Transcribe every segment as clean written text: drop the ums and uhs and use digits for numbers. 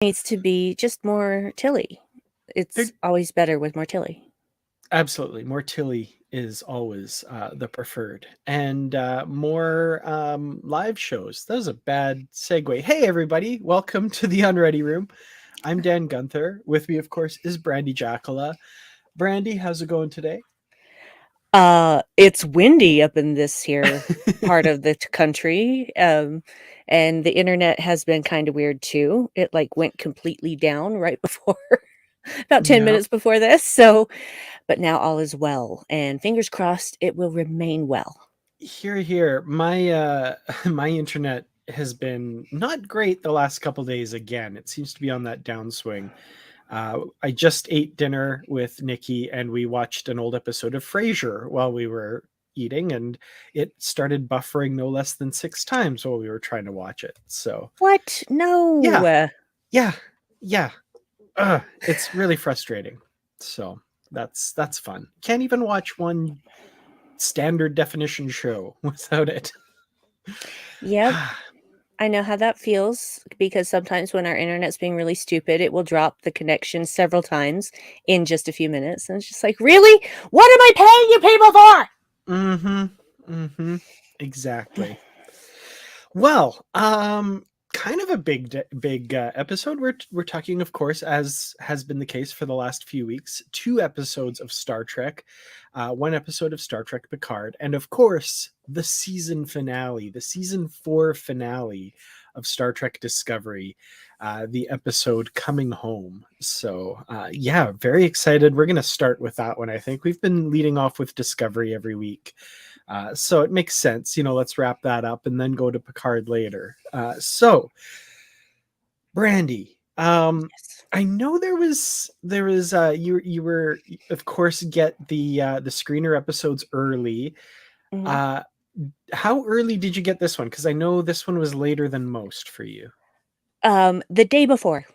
needs to be just more Tilly. They're It's always better with more Tilly. absolutely more Tilly is always the preferred, and more live shows. That was a bad segue. Hey, everybody, welcome to the Unready Room. I'm Dan Gunther. With me, of course, is Brandi Jackola. Brandi, how's it going today? It's windy up in this here part of the country. And the internet has been kind of weird too. It like went completely down right before about 10 Yeah, minutes before this. So, but now all is well and fingers crossed it will remain well. here. My my internet has been not great the last couple days. Again, it seems to be on that downswing. I just ate dinner with Nikki, and we watched an old episode of Frasier while we were eating, and it started buffering no less than 6 times while we were trying to watch it. So What? yeah, No. yeah, yeah. It's really frustrating. So that's fun. Can't even watch one standard definition show without it. Yep. I know how that feels because sometimes when our internet's being really stupid, it will drop the connection several times in just a few minutes. And it's just like, really? What am I paying you people for? Mm-hmm. Mm-hmm. Exactly. Well, kind of a big episode. We're talking, of course, as has been the case for the last few weeks, 2 episodes of Star Trek, 1 episode of Star Trek Picard, and of course the season finale, the season 4 finale of Star Trek Discovery, the episode Coming Home. So yeah, very excited. We're gonna start with that one. I think we've been leading off with Discovery every week. So it makes sense, let's wrap that up and then go to Picard later. So, Brandi, Yes. I know there was you were of course get the screener episodes early. Mhm. Uh, how early did you get this one? Because I know this one was later than most for you. The day before,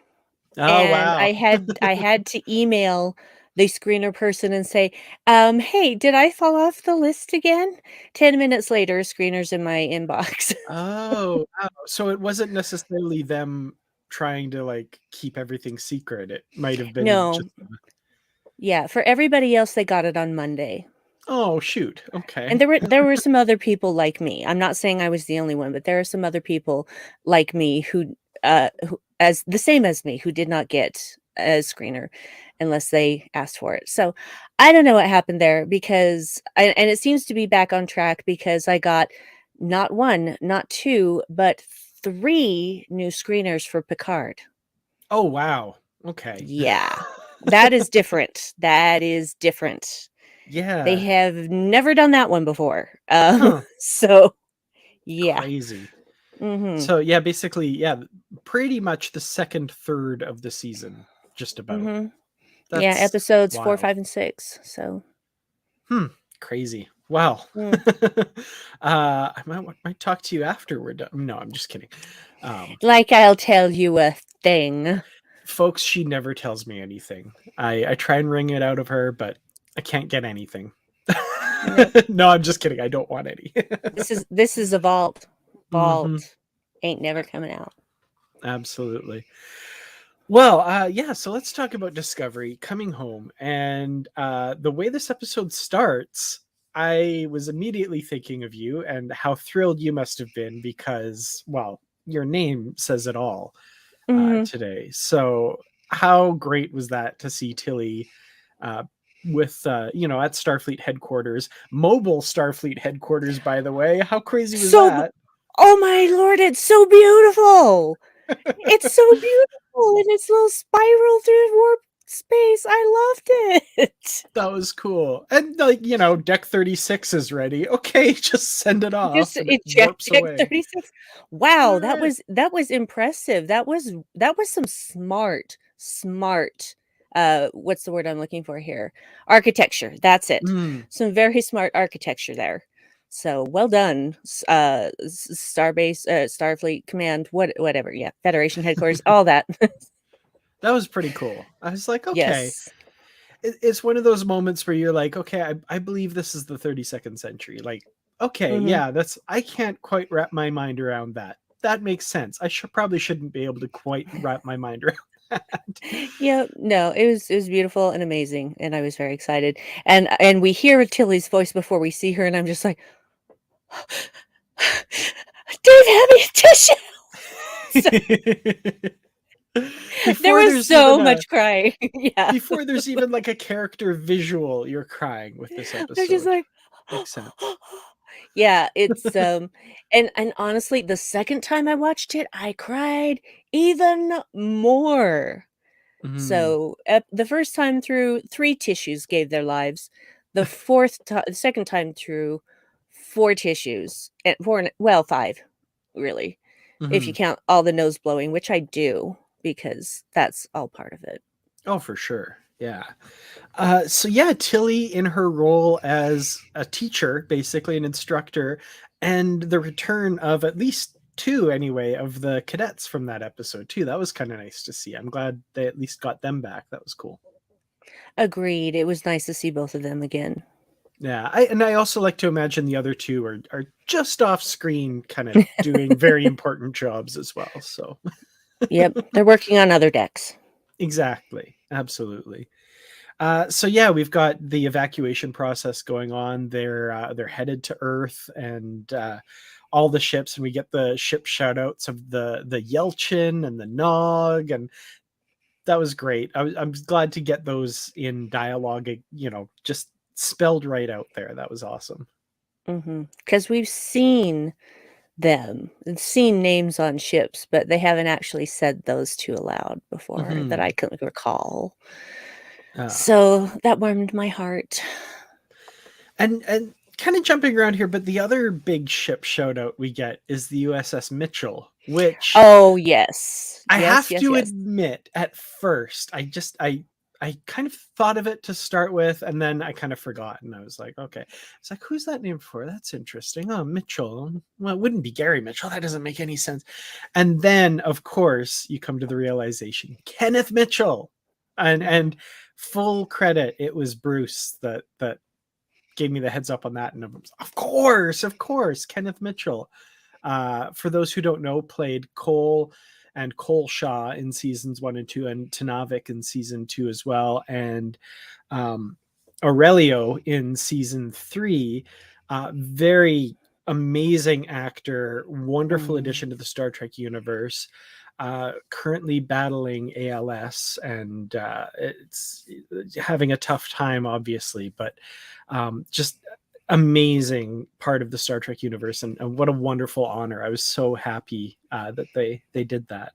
Oh and wow. I had to email the screener person and say, "Hey, did I fall off the list again?" 10 minutes later, screener's in my inbox. Oh, wow. So it wasn't necessarily them trying to like keep everything secret. It might have been No, just yeah, for everybody else, they got it on Monday. oh shoot. And Okay. there were some other people like me. I'm not saying I was the only one, but there are some other people like me who as the same as me who did not get a screener unless they asked for it. So I don't know what happened there because and it seems to be back on track because I got not one, not two, but three new screeners for Picard. Oh wow. Okay. Yeah. That is different. That is different. They Yeah. have never done that one before. Huh. So yeah. Crazy. Mhm. So yeah, basically, yeah, pretty much the second third of the season, just about. Mhm. Yeah, That's episodes 4, wild. 5, and 6. So, Hmm. Crazy. Wow. mm. I might talk to you after we're done. No, I'm just kidding. Um, Like I'll tell you a thing. folks, she never tells me anything. I try and wring it out of her, but I can't get anything. Nope. No, I'm just kidding. I don't want any. This is a vault. Hmm. Vault ain't never coming out. Absolutely. Well, yeah, so let's talk about Discovery coming home. And the way this episode starts, I was immediately thinking of you and how thrilled you must have been because, well, your name says it all Mhm. today. So, how great was that to see Tilly uh, with, at Starfleet headquarters, mobile Starfleet headquarters, by the way? How crazy was So that? oh my lord, it's so beautiful. It's so beautiful in its little spiral through warp space. I loved it. That was cool. And like, deck 36 is ready. Okay, just send it off Just and it eject warps deck away. 36. Wow, All that right. was impressive. That was some smart, what's the word I'm looking for here? Architecture, that's it. Mm, Some very smart architecture there. So, well done, Starbase, Starfleet Command, whatever, yeah, Federation headquarters, all that. that was pretty cool. I was like, okay. Yes. It's one of those moments where you're like, okay, I believe this is the 32nd century. Like, okay, Mhm. yeah, I can't quite wrap my mind around that. that makes sense. I probably shouldn't be able to quite wrap my mind around that. Yeah, no, it was beautiful and amazing, and I was very excited. And we hear Tilly's voice before we see her, and I'm just like, Dave, have me a tissue. So, there Before was there's even so a much crying. Yeah, before there's even like a character visual, you're crying with this they're just episode. like, Makes sense. yeah, it's and honestly, the second time I watched it, I cried even more. Mm. So, the first time through, 3 tissues gave their lives. The second time through, 4 tissues, and 4 well, 5, really, if you Mhm. count all the nose blowing, which I do, because that's all part of it. Oh, for sure. Yeah. So yeah, Tilly in her role as a teacher, basically an instructor, and the return of at least 2 anyway of the cadets from that episode too. That was kind of nice to see. I'm glad they at least got them back. That was cool. Agreed, it was nice to see both of them again. Yeah, I also like to imagine the other 2 are just off screen, kind of doing very important jobs as well. So Yep, they're working on other decks. exactly, absolutely. So yeah, we've got the evacuation process going on. They're headed to Earth, and all the ships, and we get the ship shout outs of the Yelchin and the Nog, and that was great. I'm glad to get those in dialogue, just spelled right out there. That was awesome. Because we've seen them and seen names on ships, but they haven't actually said those 2 aloud before that I Hmm. can recall. Uh, So, that warmed my heart. and kind of jumping around here, but the other big ship shout out we get is the USS Mitchell, which Oh, yes. I Yes, have yes, to yes. admit, at first, I kind of thought of it to start with, and then I kind of forgot, and I was like, okay. It's like, who's that name for? That's interesting. Oh, Mitchell. Well, it wouldn't be Gary Mitchell. That doesn't make any sense. And then, of course, you come to the realization, Kenneth Mitchell, and full credit, it was Bruce that gave me the heads up on that, and of course, Kenneth Mitchell. For those who don't know, played Cole and Cole Shaw in seasons 1 and 2, and Tanavik in season 2 as well, and um, Aurelio in season 3. Very amazing actor, wonderful Mm. addition to the Star Trek universe. Currently battling ALS, and it's having a tough time, obviously, but just amazing part of the Star Trek universe, and what a wonderful honor. I was so happy that they did that.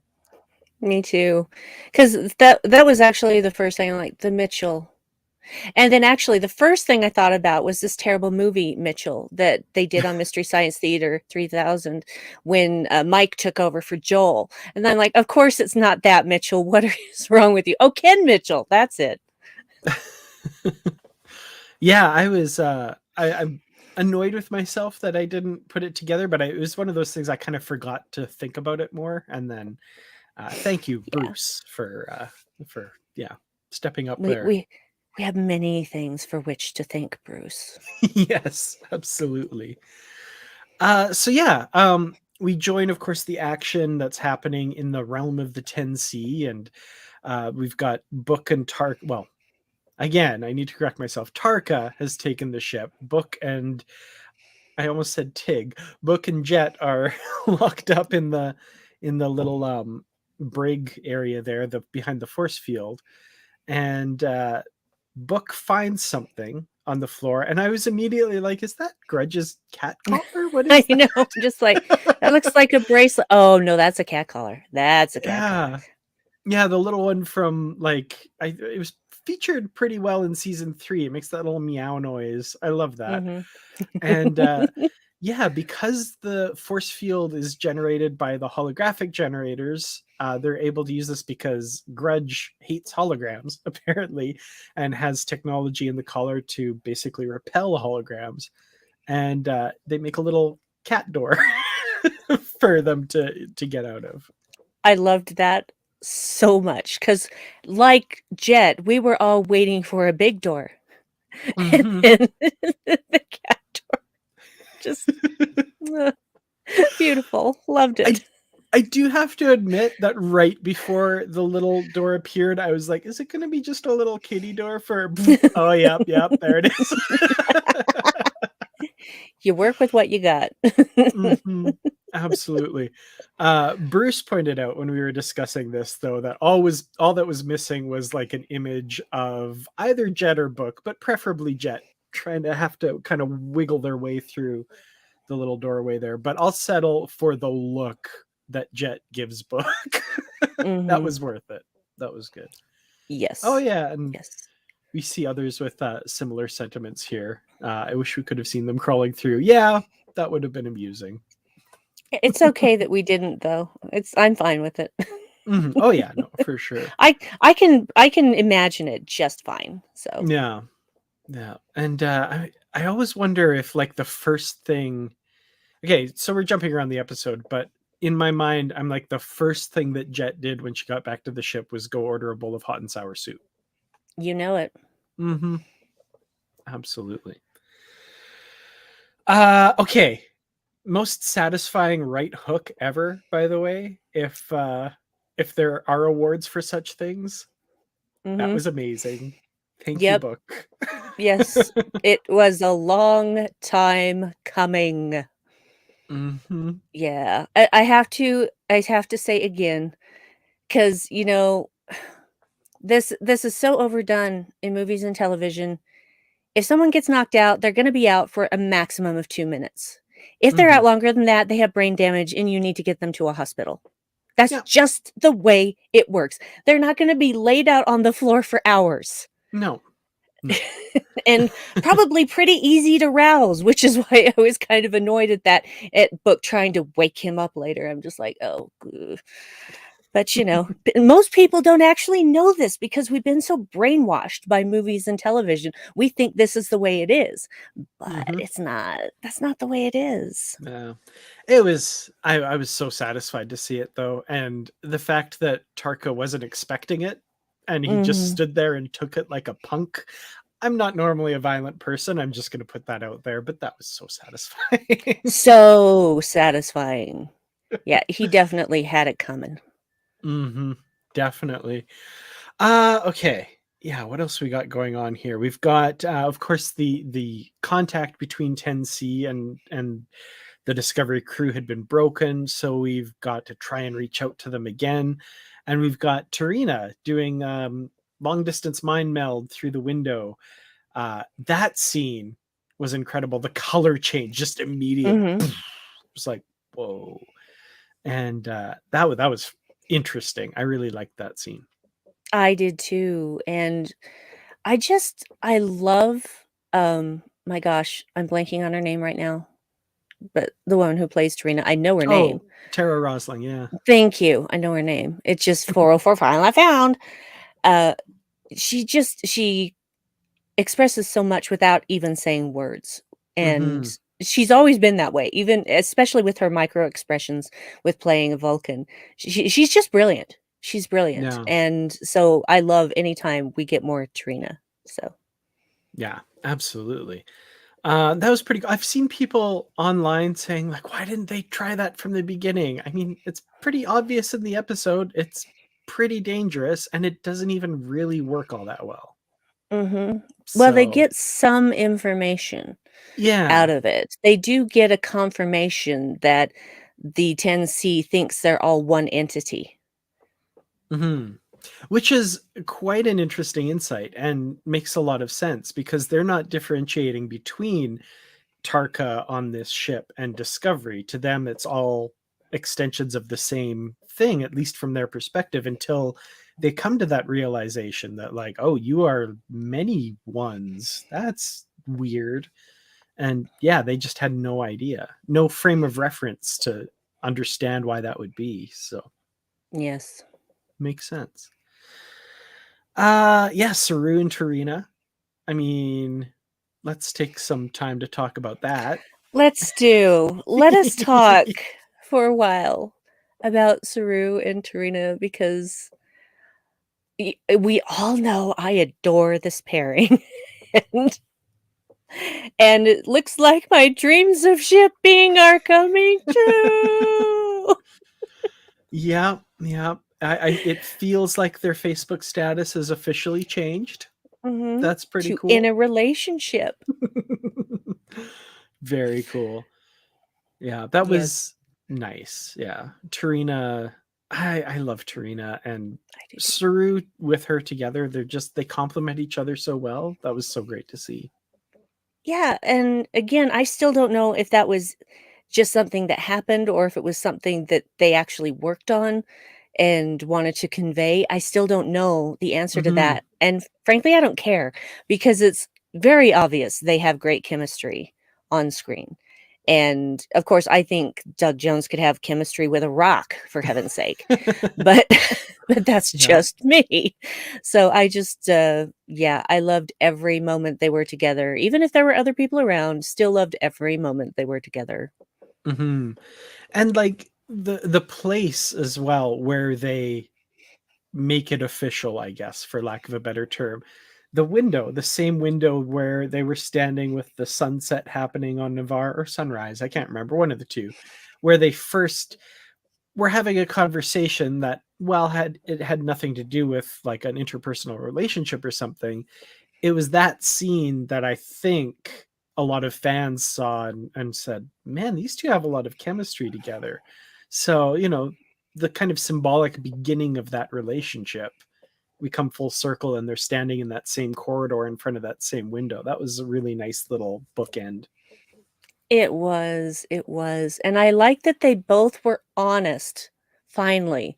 Me too. Because that was actually the first thing, like, the Mitchell. And then actually the first thing I thought about was this terrible movie, Mitchell, that they did on Mystery Science Theater 3000 when Mike took over for Joel. And I'm like, of course it's not that Mitchell. What is wrong with you? Oh, Ken Mitchell. That's it. Yeah, I'm annoyed with myself that I didn't put it together, but it was one of those things I kind of forgot to think about it more. And then thank you, Yeah. Bruce, for yeah, stepping up We there. we we have many things for which to thank Bruce. Yes, absolutely. So yeah, we join, of course, the action that's happening in the realm of the 10C, and we've got Book and Tark. Well, again, I need to correct myself. Tarka has taken the ship. Book and I almost said Tig. Book and Jet are locked up in the little brig area there, the behind the force field, and Book finds something on the floor, and I was immediately like, "Is that Grudge's cat collar? What I is know, just like, that looks like a bracelet. Oh, no, that's a cat collar. That's a cat collar. Yeah, yeah, the little one from it was featured pretty well in season 3. It makes that little meow noise. I love that. Mhm. And yeah, because the force field is generated by the holographic generators, they're able to use this because Grudge hates holograms, apparently, and has technology in the collar to basically repel holograms. And they make a little cat door for them to get out of. I loved that so much because, like Jet, we were all waiting for a big door. And Hmm. then the cat door just, uh, beautiful. Loved I it. I do have to admit that right before the little door appeared, I was like, is it going to be just a little kitty door for, oh, yep, there it is. You work with what you got. Mm-hmm. Absolutely. Bruce pointed out when we were discussing this, though, that all that was missing was like an image of either Jet or Book, but preferably Jet, trying to have to kind of wiggle their way through the little doorway there. But I'll settle for the look that Jet gives Book. That was worth it. That was good. Yes. Oh yeah, and yes. we see others with similar sentiments here. I wish we could have seen them crawling through. Yeah, that would have been amusing. It's okay that we didn't, though. I'm fine with it. Mm-hmm. Oh yeah, no, for sure. I can imagine it just fine. So Yeah, and I always wonder if like the first thing. Okay, so we're jumping around the episode, but in my mind, I'm like the first thing that Jet did when she got back to the ship was go order a bowl of hot and sour soup. you know it. Mm-hmm. Absolutely. Okay. Most satisfying right hook ever, by the way, if there are awards for such things. That was amazing. Thank you, Yep. Book. Yes. It was a long time coming. Mm-hmm. Yeah. I have to say again, because this is so overdone in movies and television. If someone gets knocked out, they're going to be out for a maximum of 2 minutes. If they're out longer than that, they have brain damage and you need to get them to a hospital. That's just the way it works. They're not going to be laid out on the floor for hours. No. And probably pretty easy to rouse, which is why I was kind of annoyed at Book trying to wake him up later. I'm just like, oh, ugh. But most people don't actually know this because we've been so brainwashed by movies and television. We think this is the way it is, but it's not. That's not the way it is. Yeah. It was I was so satisfied to see it though, and the fact that Tarka wasn't expecting it and he just stood there and took it like a punk. I'm not normally a violent person. I'm just going to put that out there, but that was so satisfying. So satisfying. Yeah, he definitely had it coming. Mm-hmm. Definitely. Okay. Yeah, what else we got going on here? We've got of course the contact between 10C and the Discovery crew had been broken, so we've got to try and reach out to them again. And we've got Tarina doing long distance mind meld through the window. That scene was incredible. The color change, just immediate. It was like, whoa. And that was interesting. I really liked that scene. I did too. And I love, my gosh, I'm blanking on her name right now, but the woman who plays Tarina, I know her name. Tara Rosling, yeah. Thank you. I know her name. It's just 404 file I found. She expresses so much without even saying words. And she's always been that way, even especially with her micro expressions with playing a Vulcan. She's just brilliant. She's brilliant. Yeah. And so I love anytime we get more Tarina. So yeah, absolutely. That was pretty good. I've seen people online saying like, why didn't they try that from the beginning? I mean, it's pretty obvious in the episode. It's pretty dangerous and it doesn't even really work all that well. Well, they get some information out of it. They do get a confirmation that the 10C thinks they're all one entity. Which is quite an interesting insight and makes a lot of sense because they're not differentiating between Tarka on this ship and Discovery. To them, it's all extensions of the same thing, at least from their perspective, until they come to that realization that like, oh, you are many ones. That's weird. And yeah, they just had no idea, no frame of reference to understand why that would be. So yes, makes sense. Saru and Tarina. I mean, let's take some time to talk about that. Let us talk for a while about Saru and Tarina because we all know I adore this pairing. and it looks like my dreams of shipping are coming true. Yeah, yeah. It feels like their Facebook status has officially changed. That's pretty To in cool. a relationship. Very cool. Yeah, that Yes, was nice. Yeah. Tarina, I love Tarina and I do too. Saru with her together. They complement each other so well. That was so great to see. Yeah, and again, I still don't know if that was just something that happened or if it was something that they actually worked on and wanted to convey. I still don't know the answer to Hmm. that, and frankly, I don't care because it's very obvious they have great chemistry on screen. And of course, I think Doug Jones could have chemistry with a rock, for heaven's sake. But but that's Yeah. just me. So I just yeah, I loved every moment they were together. Even if there were other people around, still loved every moment they were together. Hmm. And like the place as well where they make it official, I guess, for lack of a better term. The window, the same window where they were standing with the sunset happening on Navarre or sunrise, I can't remember, one of the two, where they first were having a conversation that, well, had nothing to do with like an interpersonal relationship or something. It was that scene that I think a lot of fans saw and said, man, these two have a lot of chemistry together. So, the kind of symbolic beginning of that relationship, we come full circle and they're standing in that same corridor in front of that same window. That was a really nice little bookend. It was, and I like that they both were honest, finally,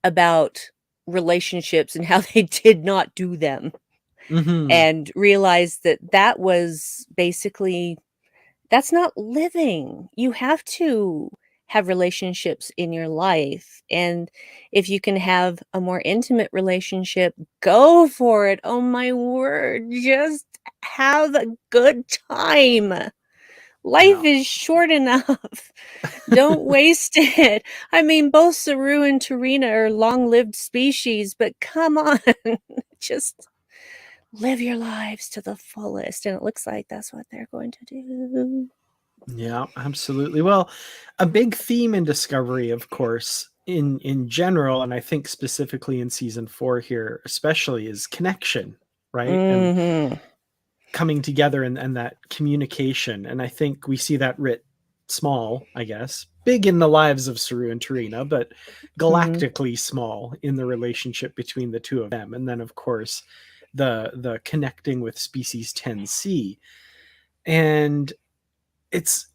about relationships and how they did not do them, Hmm. and realized that that was basically that's not living. You have to have relationships in your life, and if you can have a more intimate relationship, go for it. Oh my word, just have a good time. Life Yeah. is short enough. Don't waste it. I mean, both Saru and Tarina are long-lived species, but come on, just live your lives to the fullest, and it looks like that's what they're going to do. Yeah, absolutely. Well, a big theme in Discovery, of course, in general, and I think specifically in season 4 here, especially, is connection, right? And Mhm. coming together and that communication. And I think we see that writ small, I guess, big in the lives of Saru and Tarina, but Mhm. galactically small in the relationship between the two of them. And then, of course, the connecting with species 10C. And it's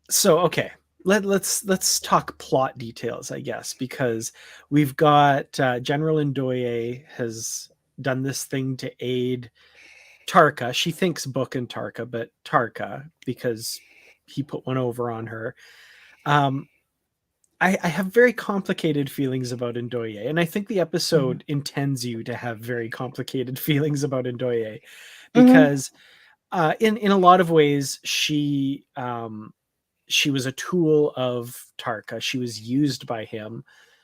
so okay. Let's talk plot details, I guess, because we've got General Ndoye has done this thing to aid Tarka. She thinks Book and Tarka, but Tarka, because he put one over on her. Um, I have very complicated feelings about Ndoye, and I think the Mhm. episode intends you to have very complicated feelings about Ndoye Mhm. because in a lot of ways she was a tool of Tarka. She was used by him,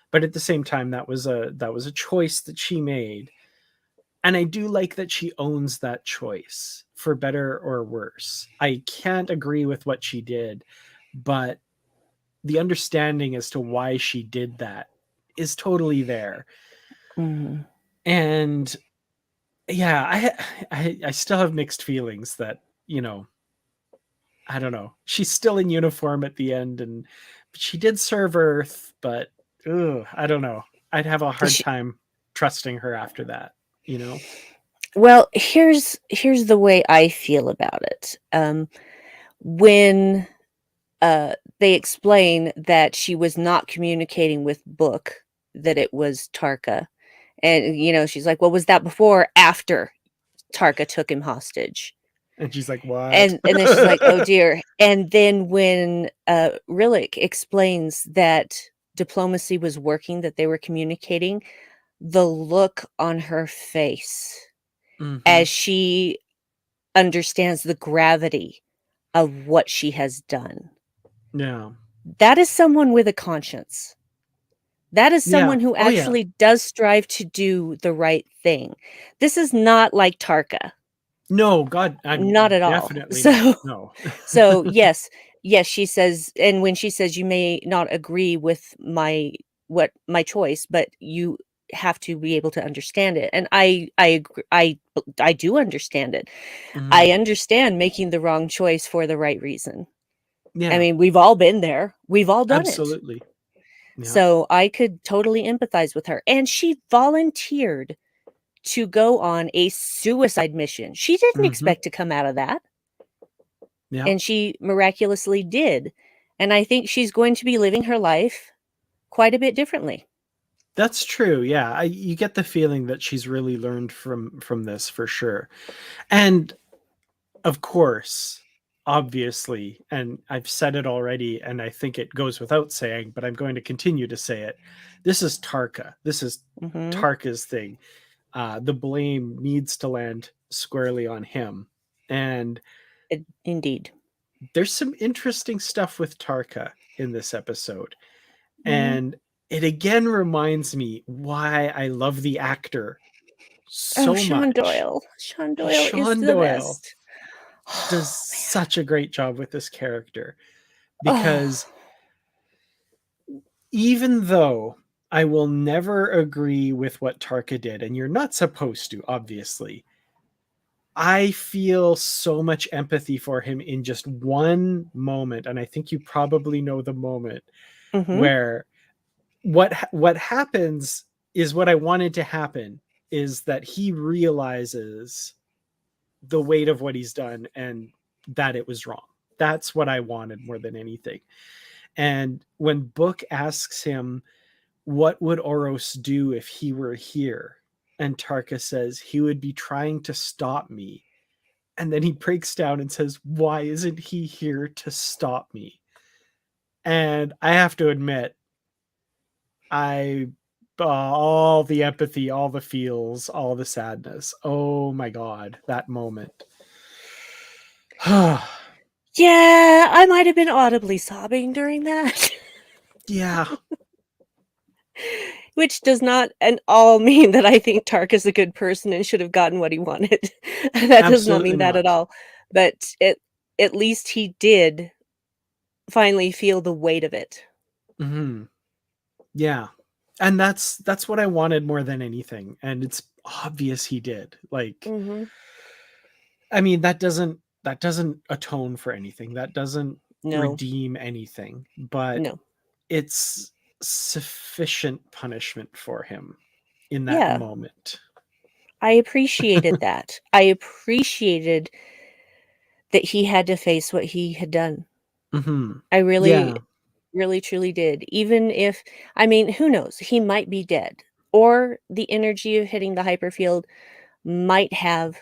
but at the same time, that was a choice that she made, and I do like that she owns that choice, for better or worse. I can't agree with what she did, but the understanding as to why she did that is totally there. Mhm. And yeah, I still have mixed feelings that, you know, I don't know. She's still in uniform at the end, and she did serve Earth, but I don't know. I'd have a hard Sh time trusting her after that. You know? Well, here's the way I feel about it. When they explain that she was not communicating with Book, that it was Tarka, and she's like, "Well, was that before or after Tarka took him hostage?" And she's like, "What?" And then she's like, "Oh dear." And then when Rillak explains that diplomacy was working, that they were communicating, the look on her face Hmm. as she understands the gravity of what she has done. Yeah. That is someone with a conscience. That is Yeah. someone who Oh yeah. actually does strive to do the right thing. This is not like Tarka. No, God, Not I'm at all. definitely not. So No. so yes, yes, she says, and when she says, "You may not agree with my what my choice, but you have to be able to understand it. And I agree, I do understand it. I understand making the wrong choice for the right reason. Yeah. I mean, we've all been there. We've all done Absolutely. it. Yeah. So I could totally empathize with her. And she volunteered to go on a suicide mission. She didn't expect to come out of that. Yeah. And she miraculously did. And I think she's going to be living her life quite a bit differently. That's true. Yeah. You get the feeling that she's really learned from this for sure. And of course, obviously, and I've said it already, and I think it goes without saying, but I'm going to continue to say it. This is Tarka. This is Tarka's thing. The blame needs to land squarely on him. And Indeed. there's some interesting stuff with Tarka in this episode. And it again reminds me why I love the actor so Sean much. Doyle. Sean Doyle is Sean the Doyle best. does such a great job with this character, because even though I will never agree with what Tarka did, and you're not supposed to, obviously, I feel so much empathy for him in just one moment, and I think you probably know the moment where what happens is what I wanted to happen, is that he realizes the weight of what he's done and that it was wrong. That's what I wanted more than anything. And when Book asks him, what would Oros do if he were here? And Tarka says, he would be trying to stop me. And then he breaks down and says, why isn't he here to stop me? And I have to admit, all the empathy, all the feels, all the sadness. Oh my God, that moment. Yeah, I might have been audibly sobbing during that. Yeah. Which does not at all mean that I think Tark is a good person and should have gotten what he wanted. That does not mean that at all. But at least he did finally feel the weight of it. Yeah. And that's what I wanted more than anything. And it's obvious he did. Like, I mean, that doesn't atone for anything. That doesn't redeem anything. But it's sufficient punishment for him in that moment. I appreciated that. I appreciated that he had to face what he had done. I really, really, truly did. Even if, I mean, who knows? He might be dead. Or the energy of hitting the hyperfield might have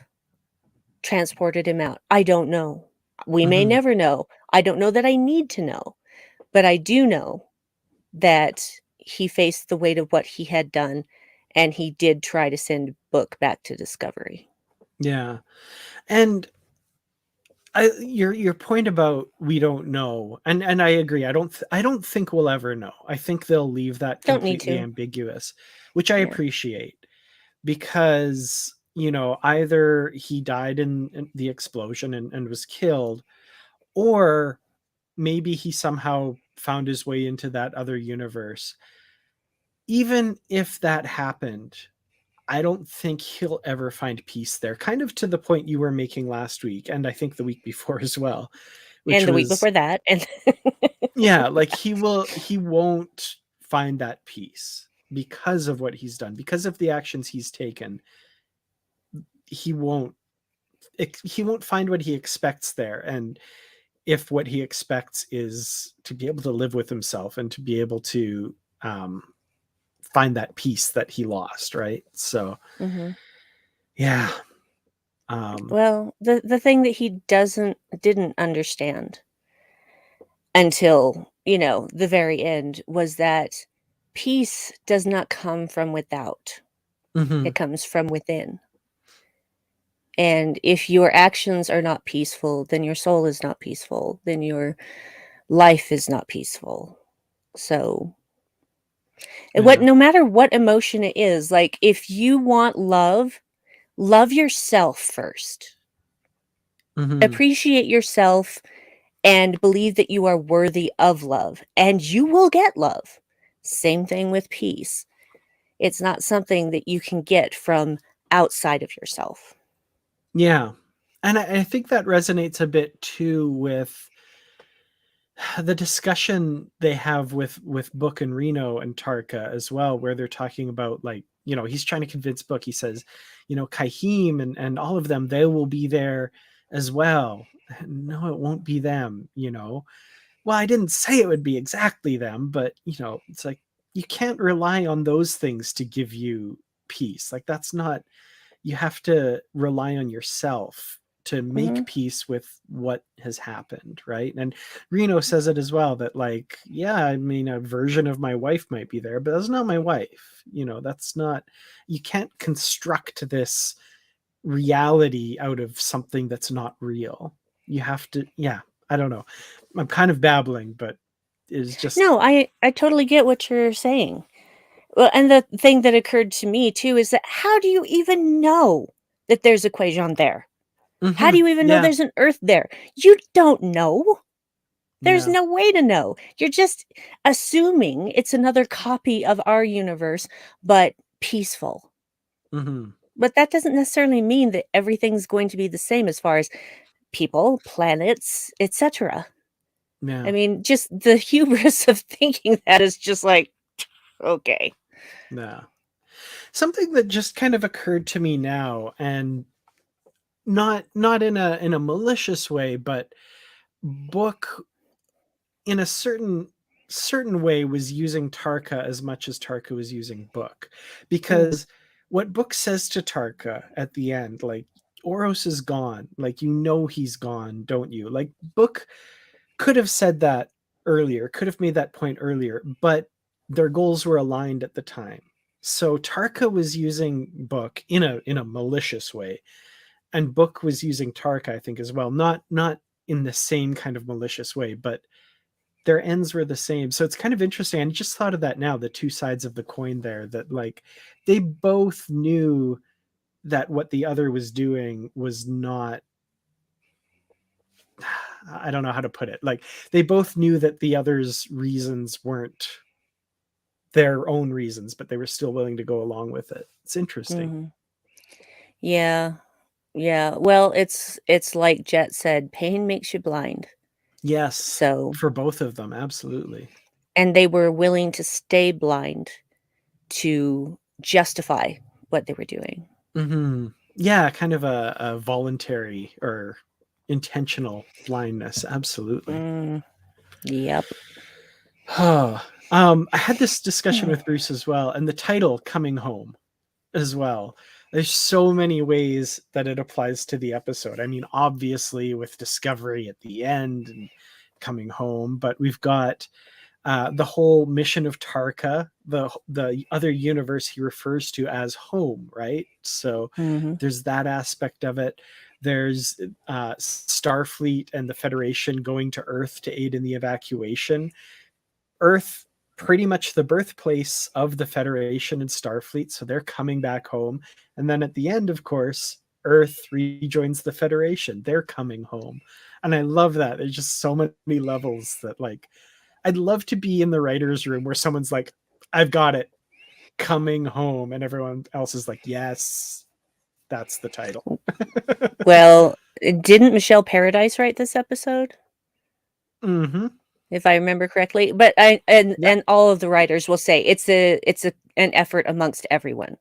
transported him out. I don't know. We may never know. I don't know that I need to know. But I do know that he faced the weight of what he had done, and he did try to send Book back to Discovery. Yeah. And your point about we don't know, and I agree. I don't think we'll ever know. I think they'll leave that completely ambiguous, which I appreciate, because either he died in the explosion and was killed, or maybe he somehow found his way into that other universe. Even if that happened, I don't think he'll ever find peace there. Kind of to the point you were making last week, and I think the week before as well. And the week before that. And yeah, like he won't find that peace because of what he's done, because of the actions he's taken. He won't find what he expects there. And if what he expects is to be able to live with himself and to be able to find that peace that he lost, right? So yeah. Well, the thing that he didn't understand until, the very end was that peace does not come from without. It comes from within. And if your actions are not peaceful, then your soul is not peaceful. Then your life is not peaceful. So no matter what emotion it is, like if you want love, love yourself first. Appreciate yourself and believe that you are worthy of love, and you will get love. Same thing with peace. It's not something that you can get from outside of yourself. Yeah. And I think that resonates a bit too with the discussion they have with Book and Reno and Tarka as well, where they're talking about, like, he's trying to convince Book. He says, Kahim and all of them, they will be there as well. No, it won't be them. Well, I didn't say it would be exactly them, but it's like, you can't rely on those things to give you peace. Like, that's not, you have to rely on yourself to Mm-hmm. make peace with what has happened, right? And Reno says it as well, that, like, yeah, I mean, a version of my wife might be there, but that's not my wife. That's not, you can't construct this reality out of something that's not real. You have to, yeah, I don't know. I'm kind of babbling, but it's just, No, I totally get what you're saying. Well, and the thing that occurred to me too is that how do you even know that there's a Quajon there? How do you even know yeah, there's an Earth there? You don't know. There's yeah, no way to know. You're just assuming it's another copy of our universe, but peaceful. hmm, But that doesn't necessarily mean that everything's going to be the same as far as people, planets, etc. I yeah, mean, just the hubris of thinking that is just like, okay. yeah. Something that just kind of occurred to me now, and not in a malicious way, but Book, in a certain way, was using Tarka as much as Tarka was using Book, Mm, because what Book says to Tarka at the end, like, Oros is gone, like, he's gone, don't you? Like, Book could have said that earlier, could have made that point earlier, but their goals were aligned at the time. So Tarka was using Book in a malicious way, and Book was using Tarka, I think, as well. Not in the same kind of malicious way, but their ends were the same. So it's kind of interesting. I just thought of that now, the two sides of the coin there, that, like, they both knew that what the other was doing was not, I don't know how to put it. Like, they both knew that the other's reasons weren't their own reasons, but they were still willing to go along with it. It's interesting. mhm. Yeah. Yeah. Well, it's like Jet said, pain makes you blind. Yes, So, for both of them, absolutely. and they were willing to stay blind to justify what they were doing. Hmm. Yeah, kind of a voluntary or intentional blindness. Absolutely. Mm, yep. I had this discussion with Bruce as well, and the title "Coming Home" as well. There's so many ways that it applies to the episode. I mean, obviously with Discovery at the end and coming home, but we've got the whole mission of Tarka, the other universe he refers to as home, right? So Hmm. there's that aspect of it. There's Starfleet and the Federation going to Earth to aid in the evacuation. Earth, pretty much the birthplace of the Federation and Starfleet, so they're coming back home. And then at the end, of course, Earth rejoins the Federation. They're coming home. And I love that. There's just so many levels that, like, I'd love to be in the writer's room where someone's like, I've got it, coming home. And everyone else is like, yes, that's the title. Well, didn't Michelle Paradise write this episode? Mm-hmm. If I remember correctly. But I Yep, and all of the writers will say it's an effort amongst everyone.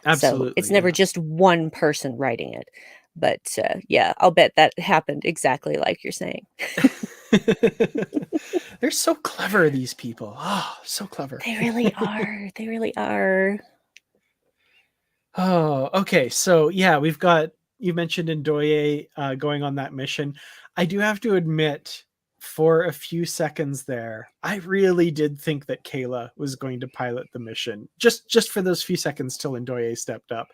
So absolutely. it's never Yeah. just one person writing it. But yeah, I'll bet that happened exactly like you're saying. They're so clever, these people. Oh, so clever. They really are. They really are. Oh, okay. So yeah, we've got, you mentioned Ndoye going on that mission. I do have to admit, for a few seconds there, I really did think that Kayla was going to pilot the mission. Just for those few seconds till Ndoye stepped up.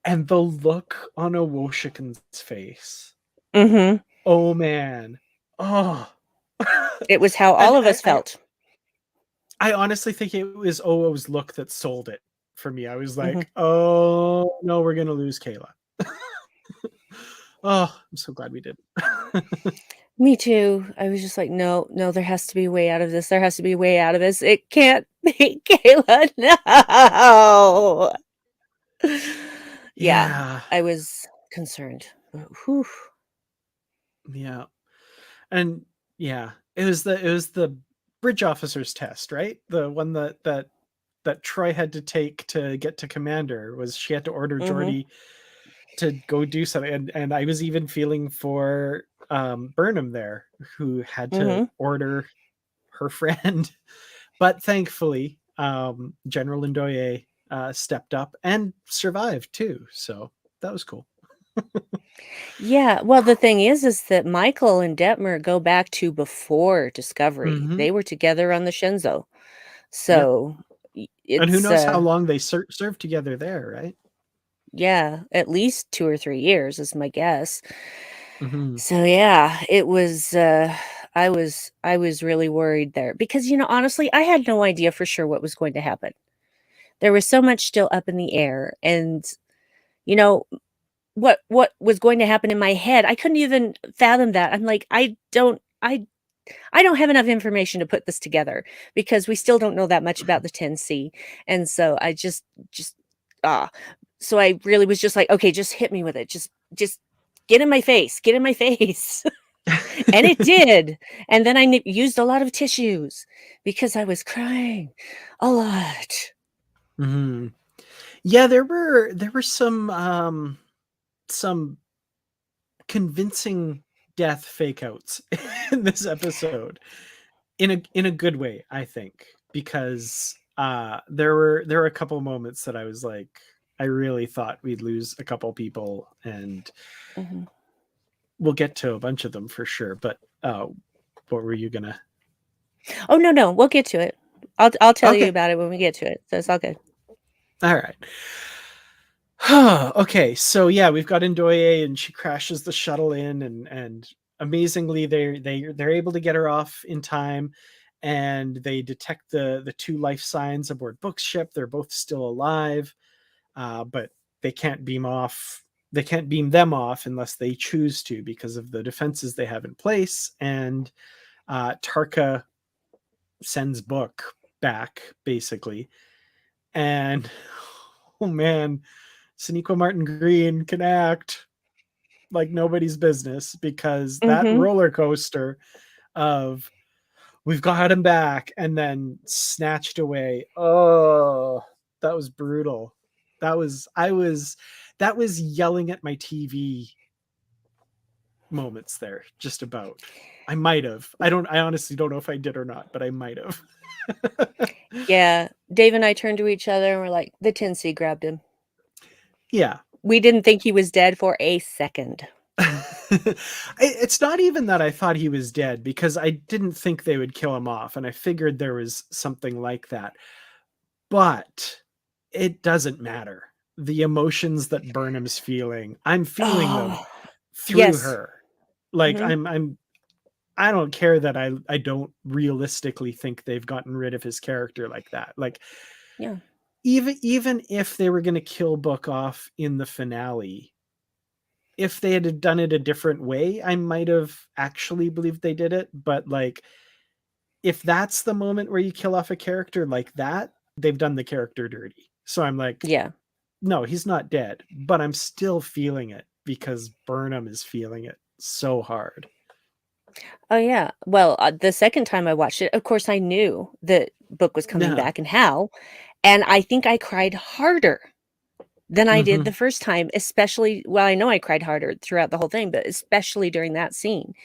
And the look on Awoshikan's face. Hmm. Oh man. Oh. It was how and all of us felt. I honestly think it was Owo's look that sold it for me. I was Hmm. like, oh no, we're gonna lose Kayla. Oh, I'm so glad we did. Me too. I was just like, no, no, there has to be a way out of this. There has to be a way out of this. It can't be Kayla. No. Yeah, Yeah. I was concerned. Whew. Yeah. And yeah, it was the bridge officer's test, right? The one that Troy had to take to get to commander. Was she had to order Mhm. Geordi to go do something, and I was even feeling for Burnham there, who had to Mhm. order her friend. But thankfully, General Ndoye stepped up and survived too, so that was cool. Yeah, well, the thing is that Michael and Detmer go back to before Discovery. Hmm. They were together on the Shinzo. Yep. So, And who it's, knows how long they served together there, right? yeah, at least 2 or 3 years is my guess. Hmm. So, yeah, it was, I was really worried there because, honestly, I had no idea for sure what was going to happen. There was so much still up in the air, and, you know, what was going to happen in my head, I couldn't even fathom that. I'm like, I don't have enough information to put this together because we still don't know that much about the 10C. And so I just ah so I really was just like, okay, just hit me with it. Just get in my face. Get in my face. And it did. And then I used a lot of tissues because I was crying a lot. Hmm. Yeah, there were some convincing death fake outs in this episode, in a good way, I think, because there were a couple moments that I was like, I really thought we'd lose a couple people, and Mhm. we'll get to a bunch of them for sure. But what were you gonna? Oh, no, no, we'll get to it. I'll tell you Okay, about it when we get to it. So it's all good. all right. Okay, so yeah, we've got Ndoye, and she crashes the shuttle in, and amazingly, they're able to get her off in time, and they detect the two life signs aboard Book's ship. They're both still alive, but they can't beam off. They can't beam them off unless they choose to, because of the defenses they have in place. And Tarka sends Book back, basically, and oh man, Sonequa Martin Green can act like nobody's business, because that Mhm. roller coaster of we've got him back and then snatched away. Oh, that was brutal. That was yelling at my TV moments there, just about. I might have. I honestly don't know if I did or not, but I might have. Yeah, Dave and I turned to each other and we're like, the 10C grabbed him. Yeah. We didn't think he was dead for a second. It's not even that I thought he was dead, because I didn't think they would kill him off, and I figured there was something like that. But it doesn't matter. The emotions that Burnham's feeling, I'm feeling them Oh, through yes. her. Like Mhm. I don't care that I don't realistically think they've gotten rid of his character like that. Like, Yeah. even if they were going to kill Book off in the finale, if they had done it a different way, I might have actually believed they did it. But like, if that's the moment where you kill off a character like that, they've done the character dirty. So I'm like, Yeah. no, he's not dead, but I'm still feeling it because Burnham is feeling it so hard. Oh, yeah. Well, the second time I watched it, of course, I knew that Book was coming Yeah. back and how, and I think I cried harder than I did the Hmm. first time, especially well, I know I cried harder throughout the whole thing, but especially during that scene,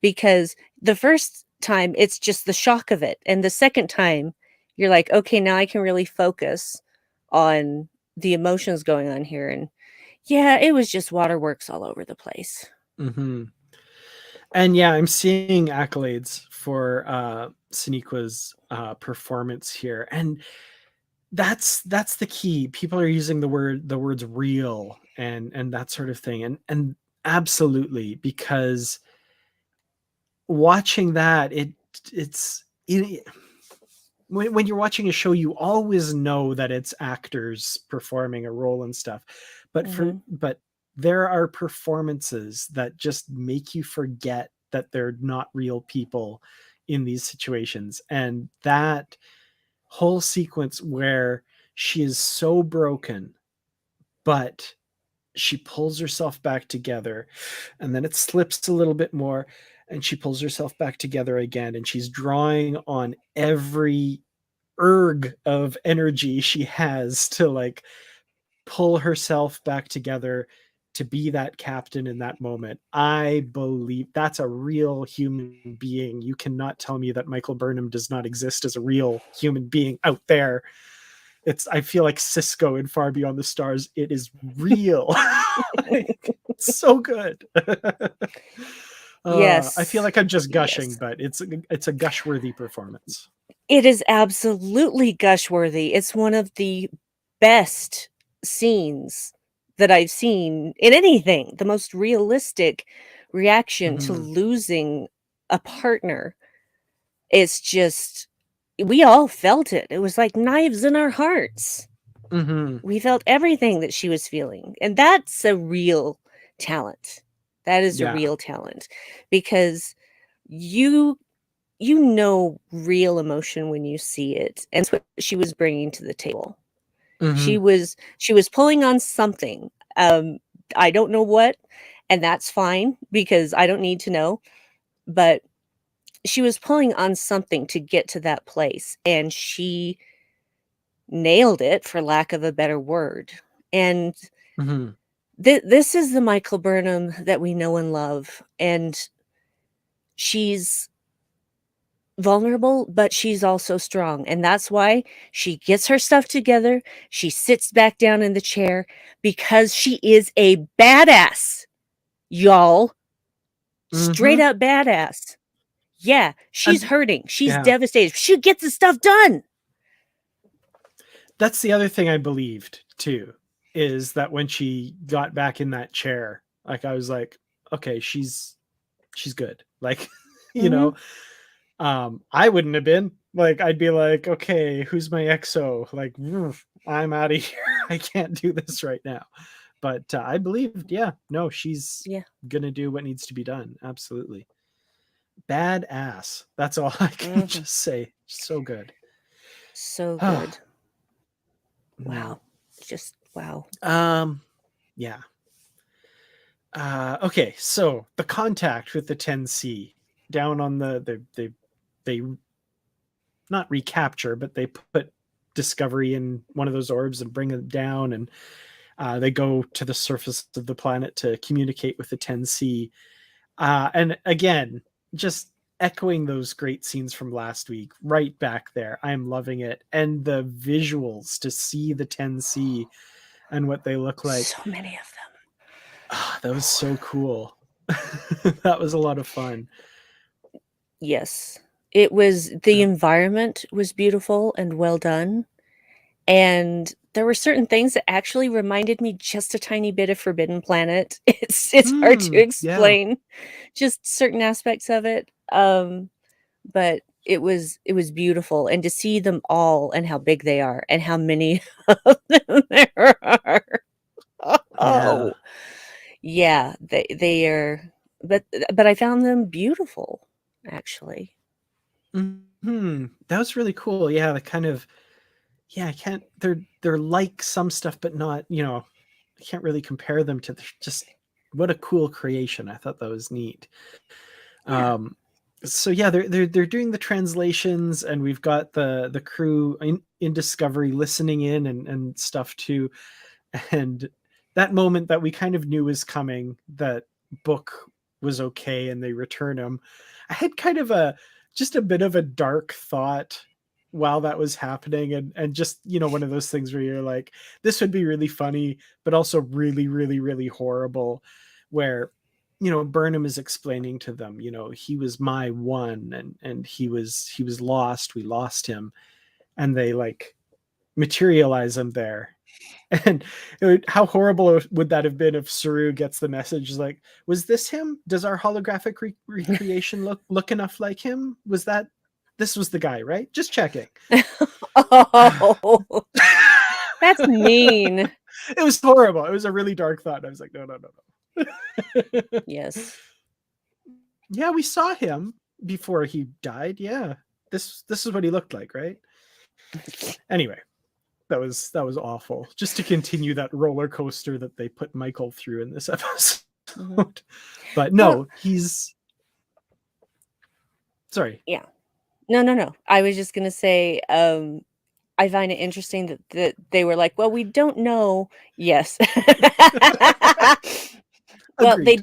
because the first time, it's just the shock of it, and the second time, you're like, "Okay, now I can really focus on the emotions going on here," and yeah, it was just waterworks all over the place. Hmm. And yeah, I'm seeing accolades for Sonequa's performance here, and that's the key. People are using the words real and that sort of thing, and absolutely, because watching that, when you're watching a show, you always know that it's actors performing a role and stuff, but Mhm. there are performances that just make you forget that they're not real people in these situations. And that whole sequence where she is so broken, but she pulls herself back together, and then it slips a little bit more, and she pulls herself back together again, and she's drawing on every erg of energy she has to like pull herself back together to be that captain in that moment. I believe that's a real human being. You cannot tell me that Michael Burnham does not exist as a real human being out there. I feel like Cisco in Far Beyond the Stars. It is real. Like, it's so good. I feel Yes. like I'm just gushing, Yes. but it's a gush worthy performance. It is absolutely gush worthy. It's one of the best scenes that I've seen in anything. The most realistic reaction to Mm-hmm. losing a partner. It's just, we all felt it. It was like knives in our hearts. Mm-hmm. We felt everything that she was feeling. And that's a real talent. That is a Yeah. real talent, because you know real emotion when you see it, and that's what she was bringing to the table. Mm-hmm. She was pulling on something. I don't know what, and that's fine because I don't need to know, but she was pulling on something to get to that place, and she nailed it, for lack of a better word. And Mm-hmm. this is the Michael Burnham that we know and love, and she's vulnerable, but she's also strong. And that's why she gets her stuff together. She sits back down in the chair because she is a badass, y'all. Straight Mm-hmm. up badass. Yeah, she's And hurting. She's yeah, devastated. She gets the stuff done. that's the other thing I believed too, is that when she got back in that chair, like I was like, okay, she's good. Like, you Hmm. know, I wouldn't have been like, I'd be like, okay, who's my XO? Like, I'm out of here. I can't do this right now. But I believed, yeah, no, she's Yeah. gonna do what needs to be done. Absolutely. Badass. That's all I can Hmm. just say. So good. So good. Mm. Wow. Just wow. Yeah. Okay, so the contact with the 10C down on they not recapture, but they put Discovery in one of those orbs and bring it down, and they go to the surface of the planet to communicate with the 10C. And again, just echoing those great scenes from last week, right back there. I'm loving it, and the visuals to see the 10C and what they look like. So many of them. That was so cool. That was a lot of fun. Yes. It was, the Yeah. environment was beautiful and well done. And there were certain things that actually reminded me just a tiny bit of Forbidden Planet. It's hard to Yeah. explain just certain aspects of it. But it was beautiful, and to see them all and how big they are and how many of them there are. Yeah. Oh, yeah, they are, but I found them beautiful, actually. That was really cool. Yeah, the kind of, yeah, I can't, they're like some stuff, but not, I can't really compare them to just what a cool creation. I thought that was neat. Yeah. Um, so yeah, they're doing the translations, and we've got the crew in Discovery listening in and stuff too. And that moment that we kind of knew was coming, that Book was okay and they return him. I had kind of just a bit of a dark thought while that was happening, and just, one of those things where you're like, this would be really funny but also really really really horrible, where Burnham is explaining to them, he was my one, and he was lost, we lost him, and they like materialize him there. And how horrible would that have been if Saru gets the message like, was this him? Does our holographic recreation look enough like him? This was the guy, right? Just checking. Oh, that's mean. It was horrible. It was a really dark thought. I was like, no, no, no, no. Yes. Yeah, we saw him before he died. Yeah. This is what he looked like, right? Anyway, that was awful. Just to continue that roller coaster that they put Michael through in this episode. Mhm. But Well, no, he's sorry. yeah. No. I was just gonna say, I find it interesting that they were like, "Well, we don't know." Yes. Well, Agreed. they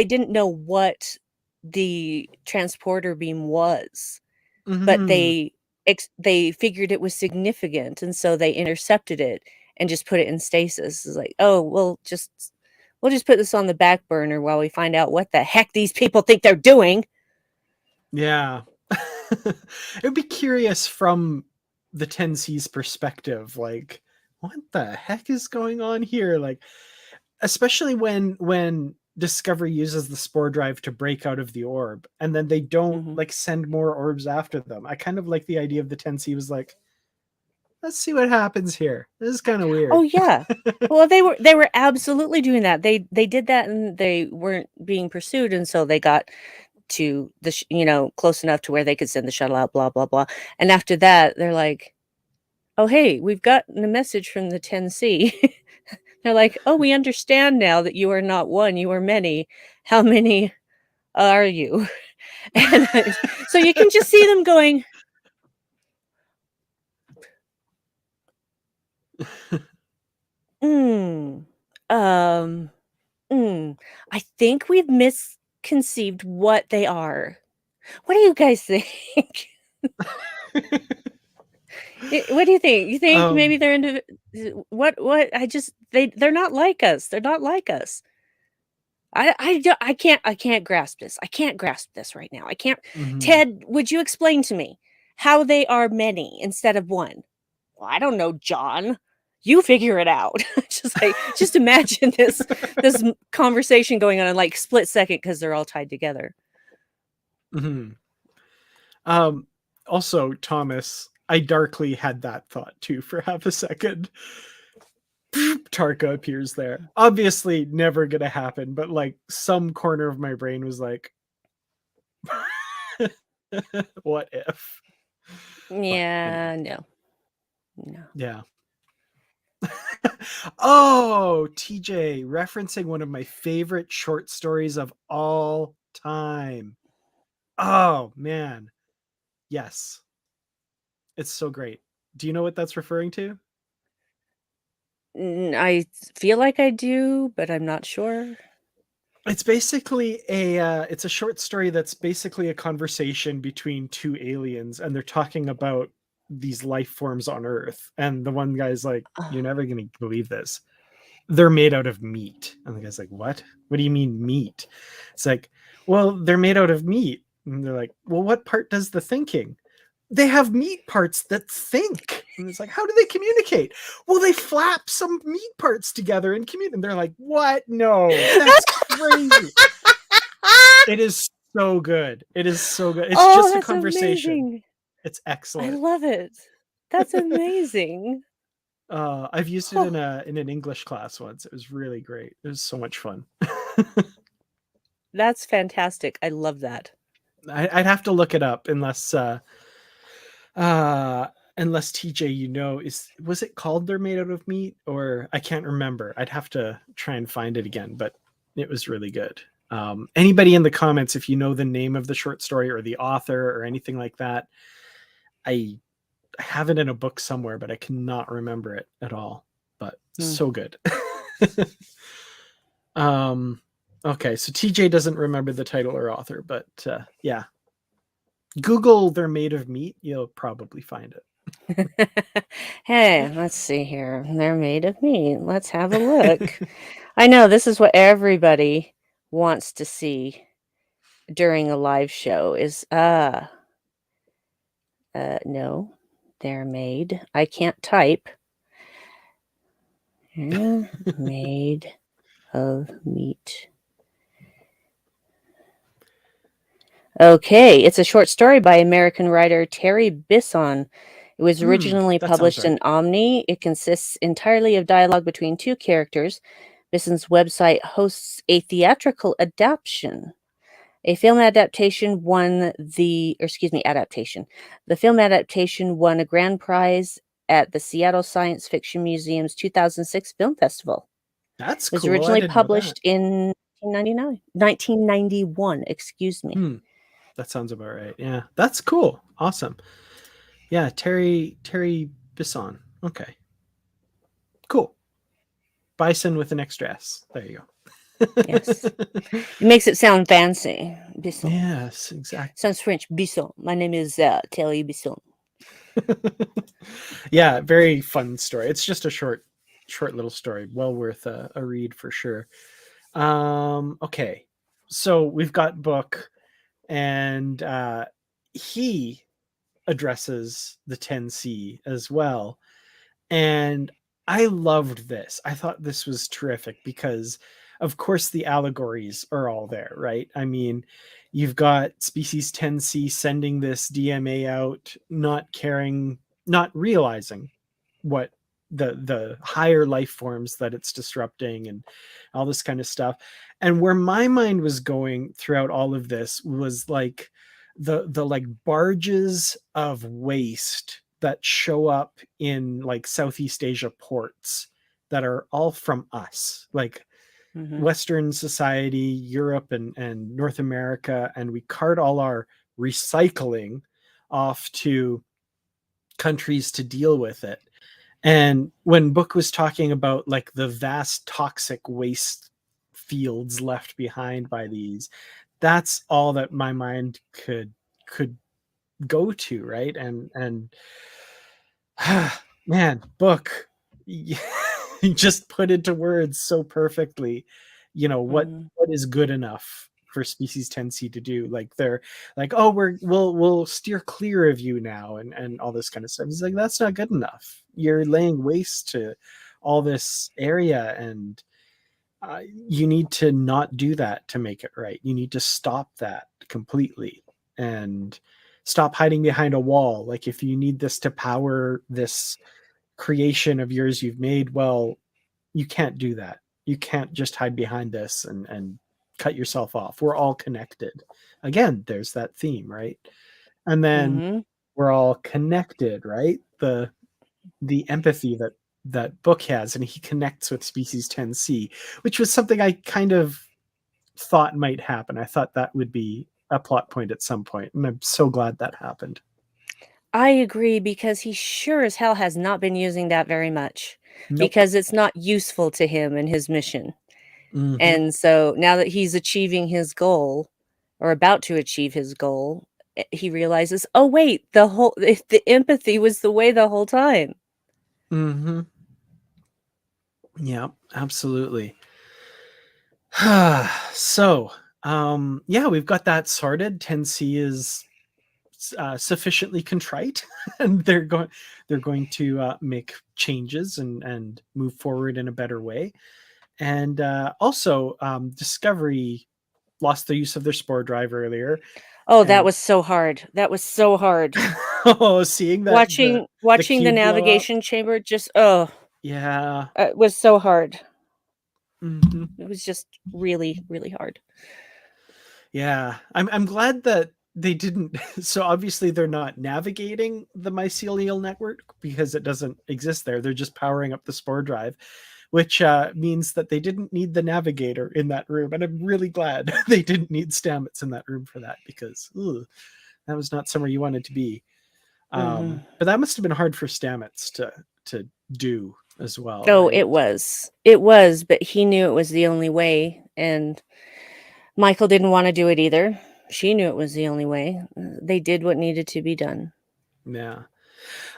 didn't know what the transporter beam was, but Hmm. they figured it was significant, and so they intercepted it and just put it in stasis. It's like, "Oh, we'll just put this on the back burner while we find out what the heck these people think they're doing." Yeah. It would be curious from the 10C's perspective, like, what the heck is going on here? Like, especially when Discovery uses the spore drive to break out of the orb, and then they don't Mhm. like send more orbs after them. I kind of like the idea of the 10C was like, let's see what happens here. This is kind of Oh, weird. yeah. Well, they were absolutely doing that. They did that, and they weren't being pursued, and so they got to close enough to where they could send the shuttle out, blah, blah, blah. And after that, they're like, "Oh, hey, we've gotten a message from the 10C." They're like, "Oh, we understand now that you are not one, you are many. How many are you?" And so you can just see them going, "Mm, um, I think we've misconceived what they are. What do you guys think?" What do you think? You think maybe um they're into what I just they're not like us. They're not like us. I can't grasp this. I can't grasp this right now. I can't. mhm. Ted, would you explain to me how they are many instead of one? Well, I don't know, John. You figure it out. Just imagine this conversation going on in like split second because they're all tied together. Mhm. Um, Also, Thomas, I darkly had that thought too for half a second. Tarka appears there. Obviously, never gonna happen, but like some corner of my brain was like, what if? But Yeah, anyway, no. yeah. Oh, TJ, referencing one of my favorite short stories of all time. Oh, man. Yes, it's so great. Do you know what that's referring to? I feel like I do, but I'm not sure. It's basically it's a short story that's basically a conversation between two aliens, and they're talking about these life forms on Earth. And the one guy's like, "You're never gonna believe this. They're made out of meat." And the guy's like, what do you mean meat? It's like, well, they're made out of meat. And they're like, well, what part does the thinking? They have meat parts that think. And it's like, how do they communicate? Well, they flap some meat parts together and communicate. And they're like, what? No, that's crazy. It is so good. It is so good. It's Oh, just a that's conversation. amazing. It's I excellent. love it. That's amazing. I've used it Oh, in an English class once. It was really great. It was so much fun. that's fantastic. I love that. I'd have to look it up uh unless TJ, was it called They're Made Out of Meat, or I can't remember. I'd have to try and find it again, but it was really good. Anybody in the comments, if you know the name of the short story or the author or anything like that, I have it in a book somewhere, but I cannot remember it at all. But Hmm. so good. um okay, so TJ doesn't remember the title or author, but yeah, Google They're Made of Meat, you'll probably find Hey, let's see here. They're made of meat. Let's have a look. I know this is what everybody wants to see during a live show is no. They're made. I can't type. Made of meat. Okay, it's a short story by American writer Terry Bisson. It was originally That sounds published right. in Omni. It consists entirely of dialogue between two characters. Bisson's website hosts a theatrical adaptation. A film adaptation won adaptation. The film adaptation won a grand prize at the Seattle Science Fiction Museum's 2006 Film Festival. That's It was cool. I originally didn't know that. published in 1991, excuse me. That sounds about right. Yeah, that's cool. Awesome. Yeah, Terry Bisson. Okay, cool. Bison with an extra S. There you go. Yes. It makes it sound fancy. Bisson. Yes, exactly. Sounds French. Bisson. My name is Terry Bisson. Yeah, very fun story. It's just a short little story. Well worth a read for sure. Okay, so we've got Book, and he addresses the 10C as well. And I loved this. I thought this was terrific because, of course, the allegories are all there, right? I mean, you've got species 10C sending this DMA out, not caring, not realizing what the higher life forms that it's disrupting and all this kind of stuff. And where my mind was going throughout all of this was like the like barges of waste that show up in like Southeast Asia ports that are all from us, like Western society, Europe and North America, and we cart all our recycling off to countries to deal with it. And when Book was talking about like the vast toxic waste fields left behind by these, that's all that my mind could go to, right? And man, Book, you just put into words so perfectly, what is good enough for species 10C to do. Like they're like, oh, we'll steer clear of you now, and all this kind of stuff. He's like, that's not good enough. You're laying waste to all this area, and you need to not do that to make it right. You need to stop that completely and stop hiding behind a wall. Like if you need this to power this creation of yours you've made, well, you can't do that. You can't just hide behind this and cut yourself off. We're all connected. Again, there's that theme, right? And then we're all connected, right? The empathy that Book has, and he connects with species 10C, which was something I kind of thought might happen. I thought that would be a plot point at some point, and I'm so glad that happened. I agree, because he sure as hell has not been using that very much, Nope. because it's not useful to him in his mission. And so now that he's achieving his goal, or about to achieve his goal, he realizes, oh wait, the empathy was the way the whole time. Yeah, absolutely. So, yeah, we've got that sorted. 10C is sufficiently contrite, and they're going to make changes and move forward in a better way. And also, Discovery lost the use of their spore drive earlier. Oh, that was so hard. That was so hard. Oh, seeing that watching the navigation chamber, just yeah, it was so hard. It was just really, really hard. Yeah, I'm glad that they didn't. So obviously they're not navigating the mycelial network because it doesn't exist there. They're just powering up the spore drive, which means that they didn't need the navigator in that room. And I'm really glad they didn't need Stamets in that room for that, because that was not somewhere you wanted to be. But that must have been hard for Stamets to do as well. Oh, right? it was, but he knew it was the only way, and Michael didn't want to do it either. She knew it was the only way. They did what needed to be done. Yeah.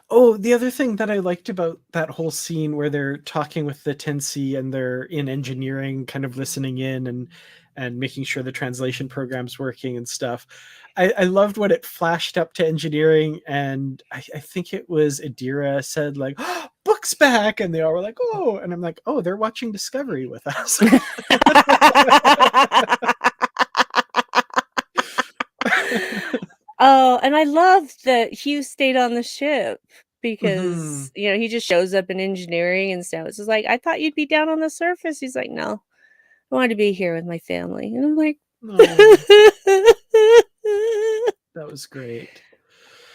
Oh, the other thing that I liked about that whole scene where they're talking with the 10C and they're in engineering, kind of listening in and making sure the translation program's working and stuff. I loved when it flashed up to engineering, and I think it was Adira said like, oh, Book's back, and they all were like, oh, and I'm like, oh, they're watching Discovery with us. Oh, and I loved that Hugh stayed on the ship, because he just shows up in engineering and stuff. It's just like, I thought you'd be down on the surface. He's like, no, I wanted to be here with my family. And I'm like, Oh, that was great.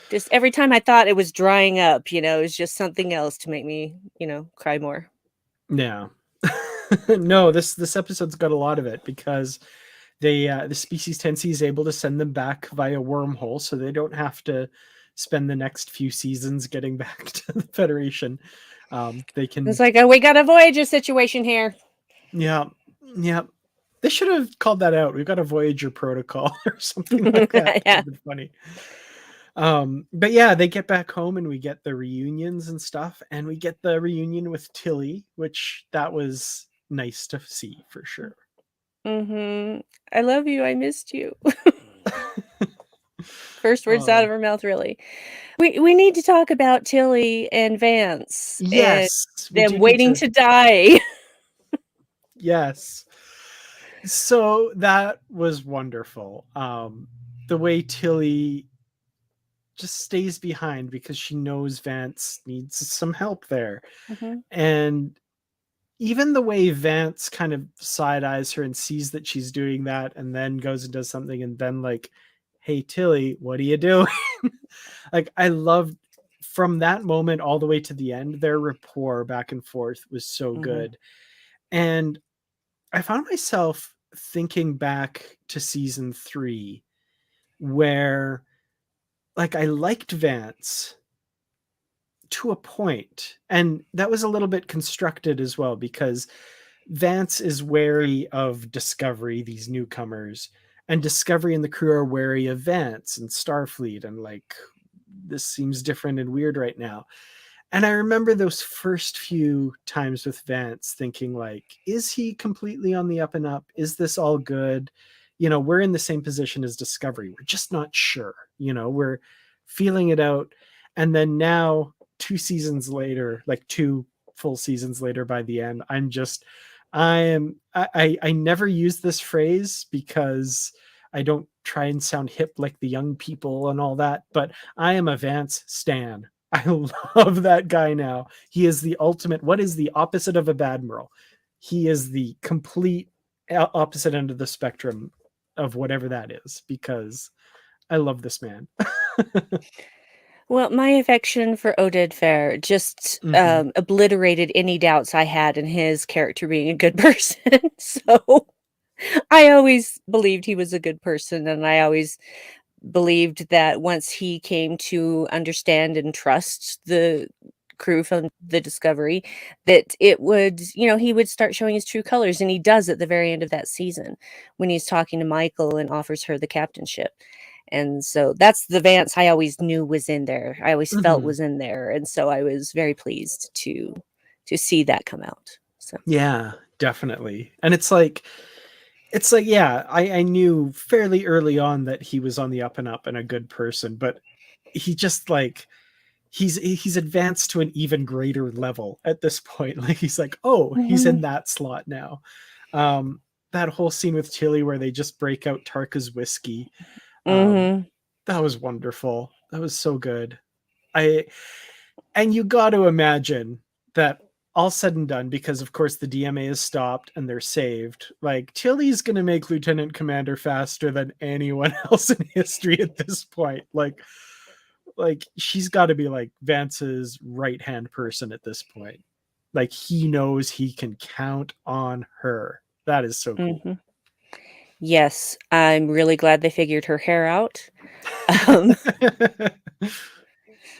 Just every time I thought it was drying up, it was just something else to make me, cry more. Yeah. No, this episode's got a lot of it because the species 10C is able to send them back via wormhole, so they don't have to spend the next few seasons getting back to the Federation. They can. It's like, oh, we got a Voyager situation here. Yeah, yeah. They should have called that out. We've got a Voyager protocol or something like that. Yeah. Would have been funny. But yeah, they get back home and we get the reunions and stuff, and we get the reunion with Tilly, which that was nice to see for sure. I love you. I missed you. First words out of her mouth, really. We need to talk about Tilly and Vance and Yes, we them do need waiting to die. Yes. So that was wonderful. The way Tilly just stays behind because she knows Vance needs some help there. And even the way Vance kind of side eyes her and sees that she's doing that and then goes and does something and then like, hey Tilly, what are you doing? Like I loved from that moment all the way to the end, their rapport back and forth was so good. And I found myself thinking back to season 3 where like I liked Vance to a point, and that was a little bit constructed as well because Vance is wary of Discovery, these newcomers, and Discovery and the crew are wary of Vance and Starfleet, and like this seems different and weird right now. And I remember those first few times with Vance thinking like, is he completely on the up and up? Is this all good? We're in the same position as Discovery. We're just not sure. We're feeling it out. And then now 2 seasons later, like 2 full seasons later by the end, I never use this phrase because I don't try and sound hip like the young people and all that, but I am a Vance stan. I love that guy now. He is the ultimate. What is the opposite of a Badmiral? He is the complete opposite end of the spectrum of whatever that is, because I love this man. Well, my affection for Oded Fair just obliterated any doubts I had in his character being a good person. So I always believed he was a good person, and I always believed that once he came to understand and trust the crew from the Discovery, that it would, he would start showing his true colors, and he does at the very end of that season when he's talking to Michael and offers her the captainship. And so that's the Vance I always knew was in there. I always felt was in there, and so I was very pleased to see that come out. So yeah, definitely. And it's like yeah, I knew fairly early on that he was on the up and up and a good person, but he just like he's advanced to an even greater level at this point. Like he's like, oh, he's in that slot now. That whole scene with Tilly where they just break out Tarka's whiskey, that was wonderful. That was so good. And you got to imagine that all said and done, because of course the DMA is stopped and they're saved, like Tilly's gonna make lieutenant commander faster than anyone else in history at this point. Like she's got to be like Vance's right hand person at this point. Like he knows he can count on her. That is so cool. Yes, I'm really glad they figured her hair out.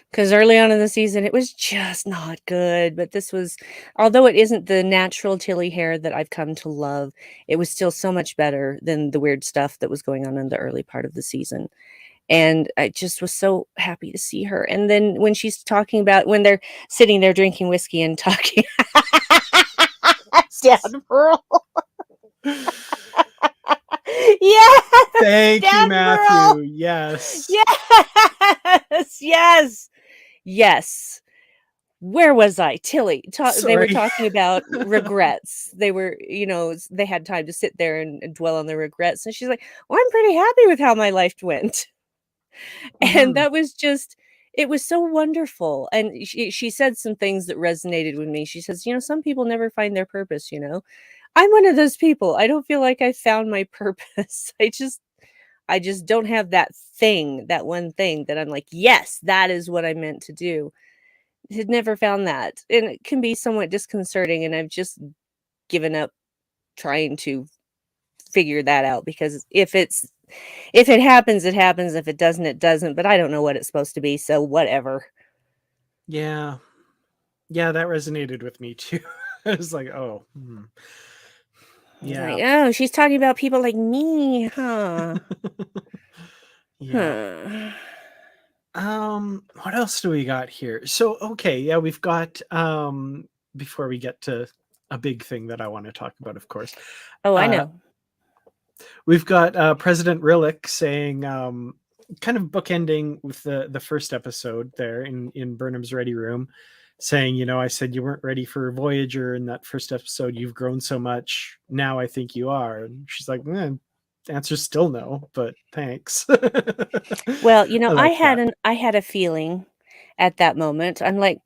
Because early on in the season, it was just not good. But this was, although it isn't the natural Tilly hair that I've come to love, it was still so much better than the weird stuff that was going on in the early part of the season. And I just was so happy to see her. And then when she's talking about, when they're sitting there drinking whiskey and talking, Dad Pearl. Yes. Thank Dad you, Matthew. Pearl. Yes. Yes. Where was I? Tilly. They were Sorry. talking about regrets. They were, they had time to sit there and dwell on their regrets. And she's like, well, I'm pretty happy with how my life went. And that was just, It was so wonderful. And she said some things that resonated with me. She says, some people never find their purpose, I'm one of those people. I don't feel like I found my purpose. I just don't have that one thing that I'm like, yes, that is what I meant to do. Had never found that. And it can be somewhat disconcerting, and I've just given up trying to figure that out, because if it happens, it happens. If it doesn't, it doesn't. But I don't know what it's supposed to be, so whatever. Yeah. Yeah, that resonated with me too. I was like, oh. Yeah. Like, oh, she's talking about people like me, huh? Yeah. What else do we got here? So, okay, yeah, we've got before we get to a big thing that I want to talk about, of course. Oh, I know. We've got President Rillak saying, kind of bookending with the first episode there in Burnham's ready room, saying, I said you weren't ready for Voyager in that first episode. You've grown so much. Now I think you are. And she's like, the answer's still no, but thanks. Well, I had a feeling at that moment. I'm like,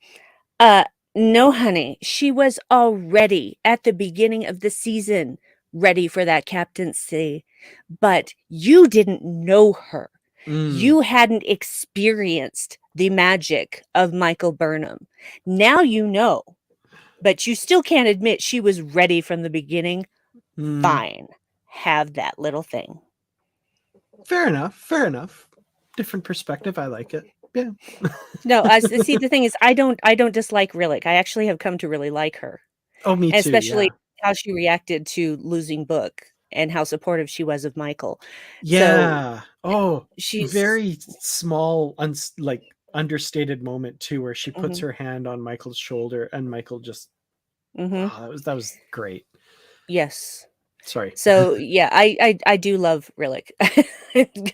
no, honey, she was already at the beginning of the season ready for that captaincy, but you didn't know her. You hadn't experienced the magic of Michael Burnham. Now you know, but you still can't admit she was ready from the beginning. Fine. Have that little thing. Fair enough. Different perspective. I like it. Yeah. No, see, the thing is, I don't dislike Rillak. I actually have come to really like her. Oh, me too. Especially how she reacted to losing Book and how supportive she was of Michael. Yeah. So, she's very small, like understated moment too, where she puts her hand on Michael's shoulder and Michael just. Oh, that was great. Yes. Sorry. So yeah, I do love Rillak.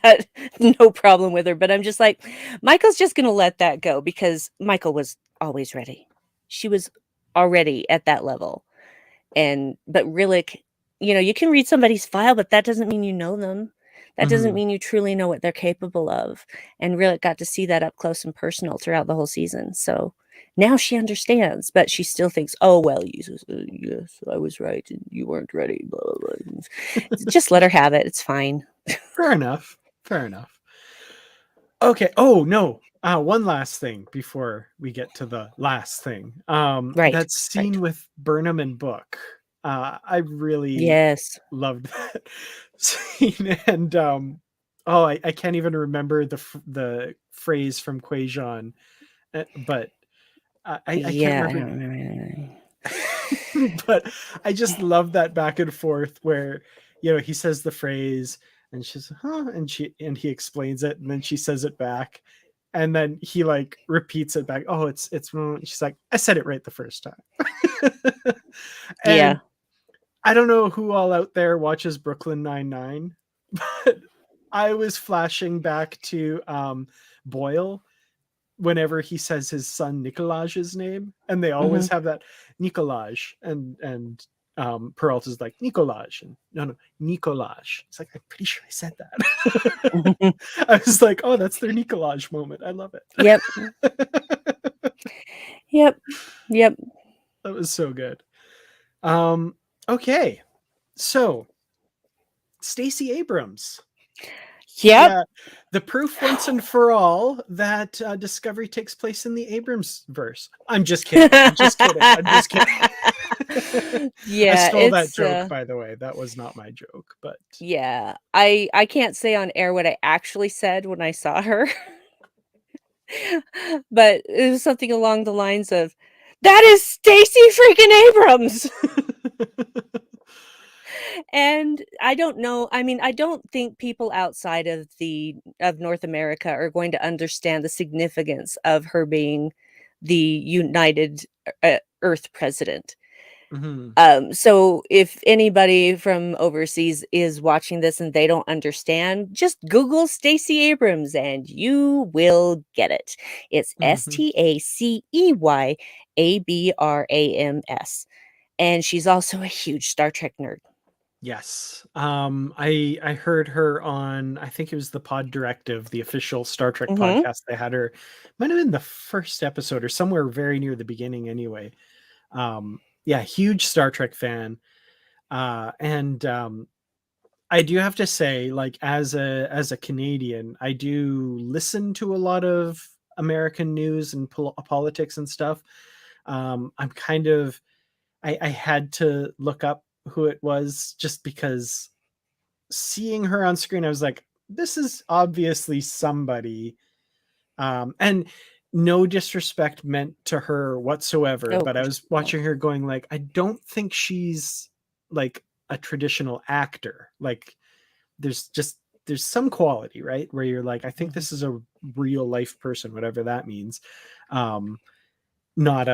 Got no problem with her, but I'm just like, Michael's just gonna let that go, because Michael was always ready. She was already at that level. But Rillak, you can read somebody's file, but that doesn't mean you know them. That doesn't mean you truly know what they're capable of. And Rillak got to see that up close and personal throughout the whole season. So now she understands, but she still thinks, oh, well, yes, I was right, and you weren't ready, blah, blah, blah. Just let her have it. It's fine. Fair enough. Okay. Oh, no. One last thing before we get to the last thing. Right. That scene with Burnham and Book. I really loved that scene. And I can't even remember the phrase from Quajon, but I can't remember. But I just love that back and forth where he says the phrase and she's and he explains it, and then she says it back, and then he like repeats it back. Oh, it's she's like, I said it right the first time. And I don't know who all out there watches Brooklyn Nine-Nine, but I was flashing back to Boyle whenever he says his son Nikolaj's name, and they always have that Nikolaj, and Peralta's like Nikolaj, and no Nikolaj. It's like, I'm pretty sure I said that. I was like, oh, that's their Nikolaj moment. I love it. Yep. That was so good. Okay, so Stacey Abrams. Yeah, the proof once and for all that Discovery takes place in the Abrams verse. I'm just kidding. Yeah, I stole that joke, by the way. That was not my joke, but yeah, I can't say on air what I actually said when I saw her, but it was something along the lines of, "That is Stacey freaking Abrams." And I don't know. I mean, I don't think people outside of North America are going to understand the significance of her being the United Earth president. So if anybody from overseas is watching this and they don't understand, just Google Stacey Abrams and you will get it. It's Stacey Abrams, and she's also a huge Star Trek nerd. Yes. I heard her on, I think it was the Pod Directive, the official Star Trek Mm-hmm. podcast. They had her, might have been the first episode or somewhere very near the beginning anyway. Yeah, huge Star Trek fan. And I do have to say, like, as a Canadian, I do listen to a lot of American news and politics and stuff. I'm kind of, I had to look up who it was just because seeing her on screen, I was like, this is obviously somebody. And no disrespect meant to her whatsoever, Oh, but I was no. watching her going like, I don't think she's like a traditional actor. Like there's just there's some quality, right? Where you're like, I think Mm-hmm. this is a real life person, whatever that means. Um, not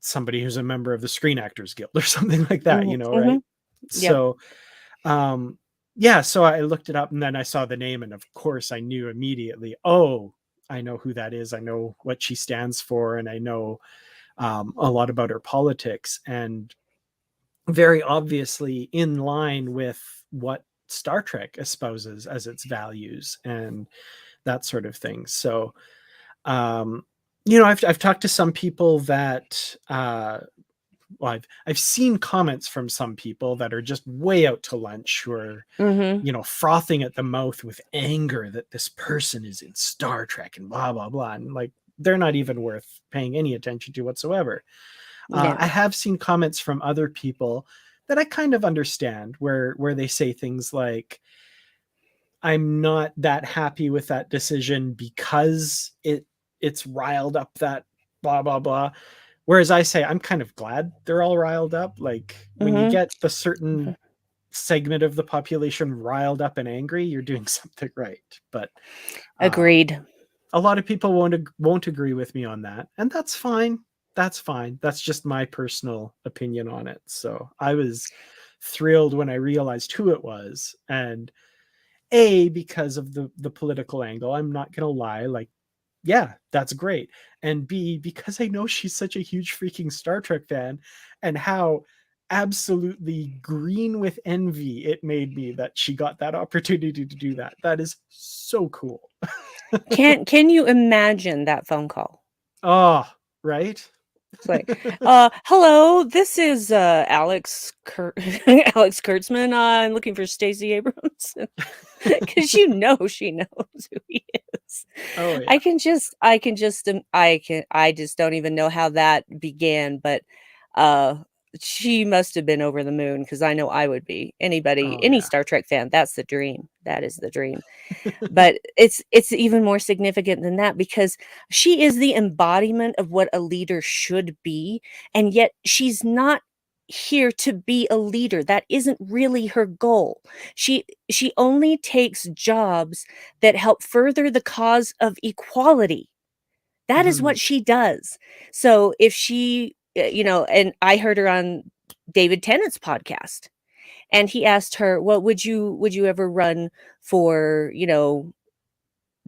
somebody who's a member of the Screen Actors Guild or something like that, Mm-hmm. Mm-hmm. right? Yep. So um yeah, so I looked it up and then I saw the name and of course I knew immediately, oh, I know who that is. I know what she stands for and I know a lot about her politics, and very obviously in line with what Star Trek espouses as its values and that sort of thing. So um I've talked to some people that well, I've seen comments from some people that are just way out to lunch, who are, Mm-hmm. frothing at the mouth with anger that this person is in Star Trek and blah blah blah, and like they're not even worth paying any attention to whatsoever. Yeah. I have seen comments from other people that I kind of understand, where they say things like, I'm not that happy with that decision because it's riled up that blah blah blah. Whereas I say I'm kind of glad they're all riled up. Like when you Mm-hmm. get the certain segment of the population riled up and angry, you're doing something right. But Agreed. a lot of people won't agree with me on that, and that's fine. That's fine. That's just my personal opinion on it. So I was thrilled when I realized who it was, and A, because of the political angle. I'm not gonna lie, like, yeah, that's great. And B, because I know she's such a huge freaking Star Trek fan, and how absolutely green with envy it made me that she got that opportunity to do that. That is so cool. Can you imagine that phone call? Oh, right? It's like, hello, this is Alex Kurtzman. I'm looking for Stacey Abrams. Because she knows who he is. Oh yeah. I just don't even know how that began, but uh she must have been over the moon because I know I would be. Oh Any yeah. Star Trek fan, that's the dream. That is the dream. But it's even more significant than that because she is the embodiment of what a leader should be, and yet she's not here to be a leader. That isn't really her goal. She only takes jobs that help further the cause of equality. That is Mhm. what she does. So if and I heard her on David Tennant's podcast, and he asked her, "Well, would you ever run for,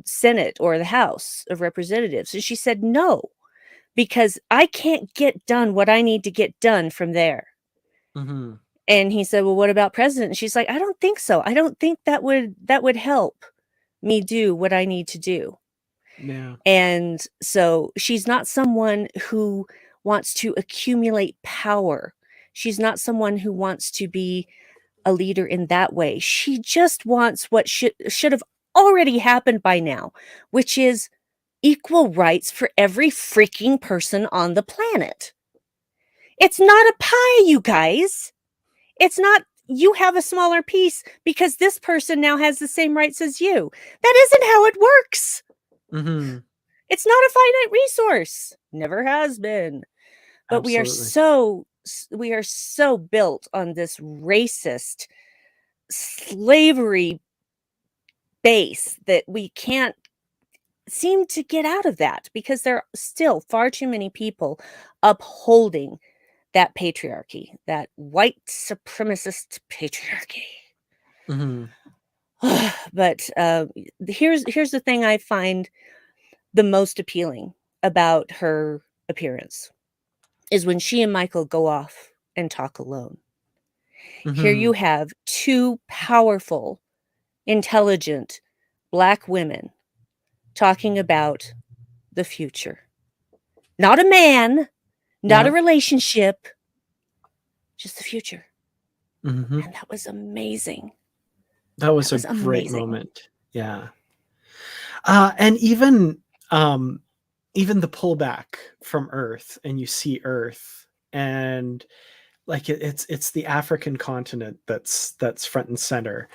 Senate or the House of Representatives?" And she said, "No, because I can't get done what I need to get done from there." Mhm. And he said, "Well, what about president?" And she's like, "I don't think so. I don't think that would help me do what I need to do." Yeah. And so she's not someone who wants to accumulate power. She's not someone who wants to be a leader in that way. She just wants what should have already happened by now, which is equal rights for every freaking person on the planet. It's not a pie, you guys. It's not you have a smaller piece because this person now has the same rights as you. That isn't how it works. Mhm. It's not a finite resource. Never has been. But Absolutely. we are so built on this racist slavery base that we can't seem to get out of that because there are still far too many people upholding that patriarchy, that white supremacist patriarchy. Mhm. But here's the thing I find the most appealing about her appearance is when she and Michael go off and talk alone. Here you Mhm. have two powerful, intelligent Black women talking about the future. Not a man, not a Yeah. relationship, just the future. Mhm. And that was amazing. That was That a was great amazing. moment. Yeah. And even the pullback from Earth, and you see Earth, and like it's the African continent that's front and center.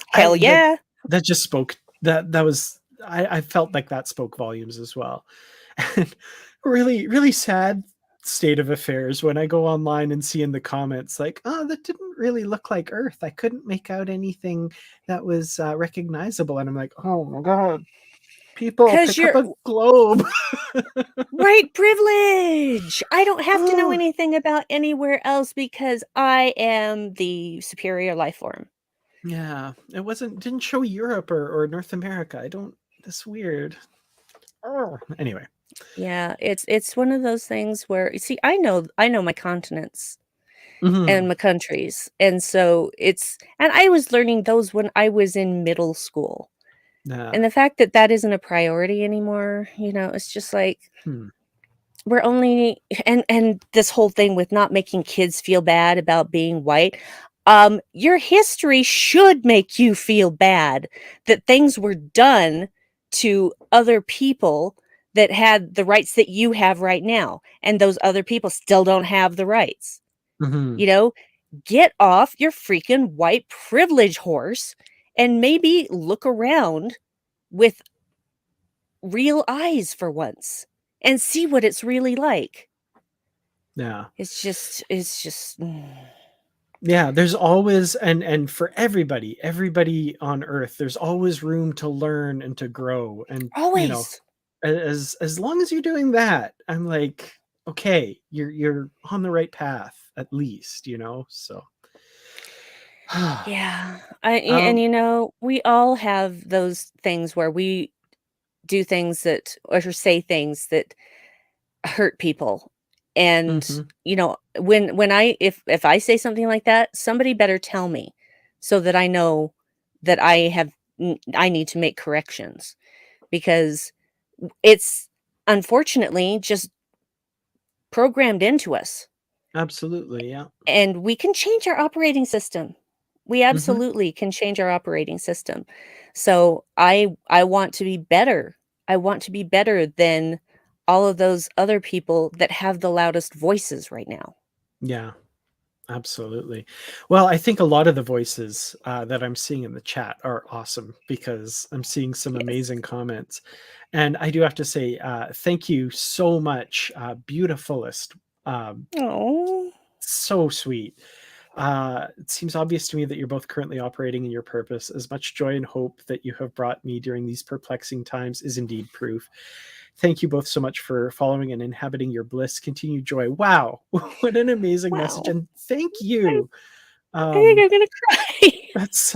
Hell That yeah. that just spoke that was I felt like that spoke volumes as well. And really, really sad state of affairs when I go online and see in the comments like, oh, that didn't really look like Earth. I couldn't make out anything that was recognizable. And I'm like, oh my God, people Because pick up you're a globe. white privilege. I don't have to know Oh, anything about anywhere else because I am the superior life form. yeah. Didn't show Europe or North America. I don't, that's weird. Oh. Anyway. Yeah, it's one of those things where, you see, I know my continents and Mhm. my countries. And so and I was learning those when I was in middle school. Yeah. And the fact that that isn't a priority anymore, it's just like Hmm. we're only and this whole thing with not making kids feel bad about being white. Your history should make you feel bad that things were done to other people that had the rights that you have right now, and those other people still don't have the rights. Mhm. You know, get off your freaking white privilege horse and maybe look around with real eyes for once and see what it's really like. Yeah. It's just Yeah, there's always, and for everybody on earth, there's always room to learn and to grow. And always. as long as you're doing that, I'm like, okay, you're on the right path at least, so Yeah. And um we all have those things where we do things that or say things that hurt people. And mhm, when I if I say something like that, somebody better tell me so that I know that I need to make corrections, because it's unfortunately just programmed into us. absolutely, yeah. And we can change our operating system. We Mhm, absolutely can change our operating system. So I want to be better. I want to be better than all of those other people that have the loudest voices right now. yeah. Absolutely. Well, I think a lot of the voices that I'm seeing in the chat are awesome because I'm seeing some Yes. amazing comments. And I do have to say, thank you so much, beautifulest. Um, Oh, so sweet. It seems obvious to me that you're both currently operating in your purpose. As much joy and hope that you have brought me during these perplexing times is indeed proof. Thank you both so much for following and inhabiting your bliss. Continue joy. Wow, what an amazing message! wow. And thank I, you. I think Um, I'm gonna cry. that's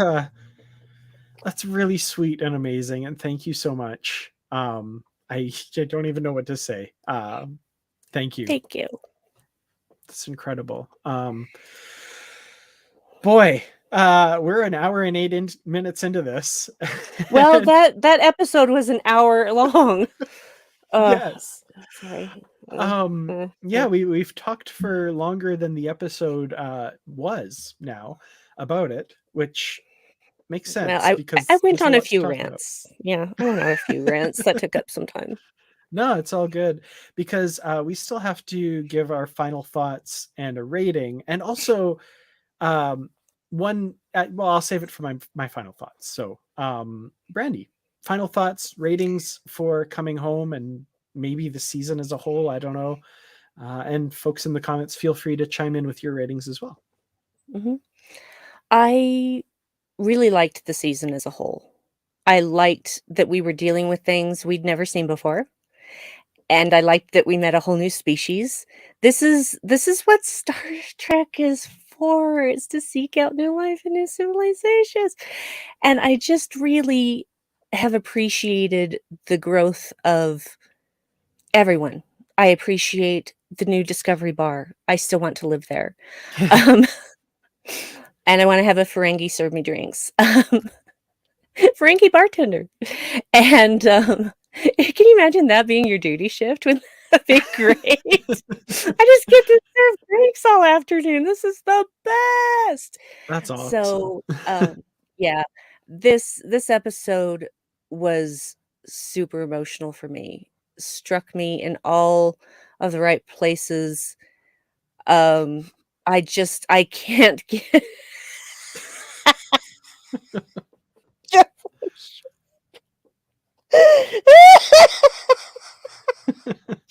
that's really sweet and amazing. And thank you so much. I don't even know what to say. Thank you. Thank you. That's incredible. Boy, we're an hour and minutes into this. Well, And that episode was an hour long. Uh, yes. sorry. Yeah, we've talked for longer than the episode was now about it, which makes Well, sense I because went there's a on a lot to few talk about. rants. Yeah, I went on a few rants that took up some time. No, it's all good because we still have to give our final thoughts and a rating, and also um, one. Well, I'll save it for my final thoughts. So, Brandi, final thoughts, ratings for Coming Home, and maybe the season as a whole. I don't know. And folks in the comments, feel free to chime in with your ratings as well. Mhm. I really liked the season as a whole. I liked that we were dealing with things we'd never seen before, and I liked that we met a whole new species. This is what Star Trek is for, is to seek out new life and new civilizations. And I just really have appreciated the growth of everyone. I appreciate the new Discovery Bar. I still want to live there. Um and I want to have a Ferengi serve me drinks. Ferengi bartender. And can you imagine that being your duty shift? Wouldn't that be great? I just get to serve drinks all afternoon. This is the best. That's awesome. So, yeah, this episode was super emotional for me. Struck me in all of the right places. I can't get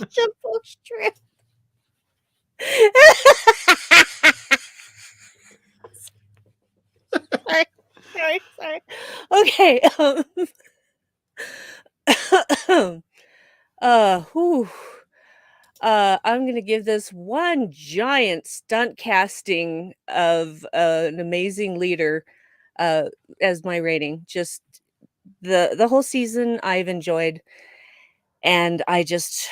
Jumbo strip. Sorry. Okay. Whew. I'm gonna give this one giant stunt casting of an amazing leader as my rating. Just the whole season I've enjoyed, and I just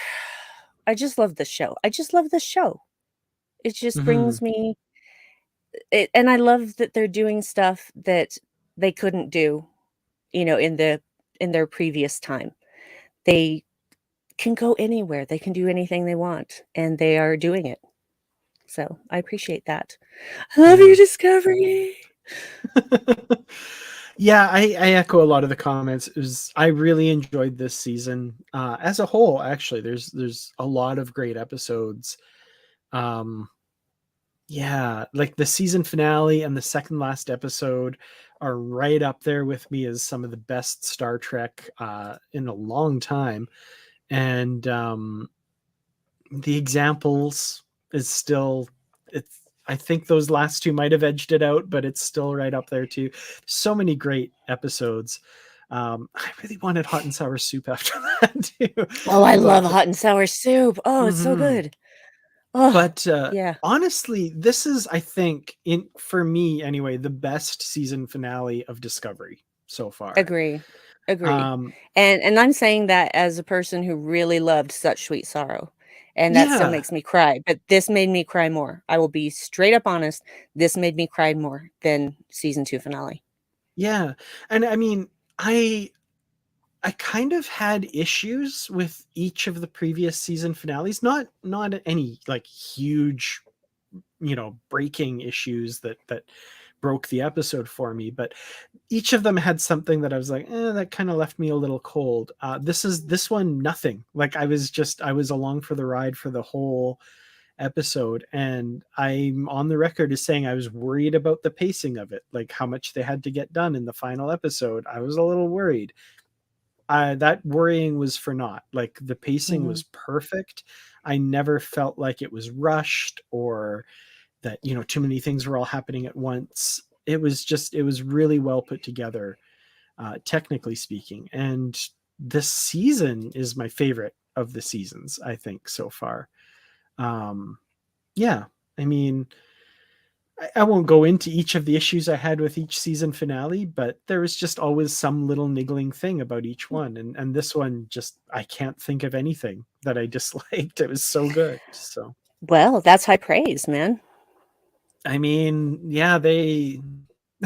love the show. I just love the show. It just Hmm. brings me and I love that they're doing stuff that they couldn't do, in their previous time. They can go anywhere. They can do anything they want, and they are doing it. So, I appreciate that. I love your Yeah. discovery. Yeah, I echo a lot of the comments. I really enjoyed this season as a whole. Actually, there's a lot of great episodes. Um, yeah, like the season finale and the second last episode are right up there with me as some of the best Star Trek in a long time. And the examples is still it's I think those last two might have edged it out, but it's still right up there too. So many great episodes. I really wanted hot and sour soup after that too. Oh, I But love hot and sour soup. Oh, it's so mhm. good. Oh, But yeah. honestly, this is, I think, in for me anyway, the best season finale of Discovery so far. Agree. Agree. Um, And I'm saying that as a person who really loved Such Sweet Sorrow, and that still yeah, makes me cry, but this made me cry more. I will be straight up honest, this made me cry more than season 2 finale. yeah, and I mean, I kind of had issues with each of the previous season finales. Not any like huge, breaking issues that broke the episode for me, but each of them had something that I was like, that kind of left me a little cold. This one, nothing. Like I was along for the ride for the whole episode, and I'm on the record as saying I was worried about the pacing of it, like how much they had to get done in the final episode. I was a little worried. That worrying was for naught. Like the pacing Mhm. was perfect. I never felt like it was rushed or that too many things were all happening at once. It was really well put together, technically speaking. And this season is my favorite of the seasons, I think, so far. Um, yeah, I mean, I won't go into each of the issues I had with each season finale, but there was just always some little niggling thing about each one. And this one, just, I can't think of anything that I disliked. It was so good. So, Well, that's high praise, man. I mean, yeah,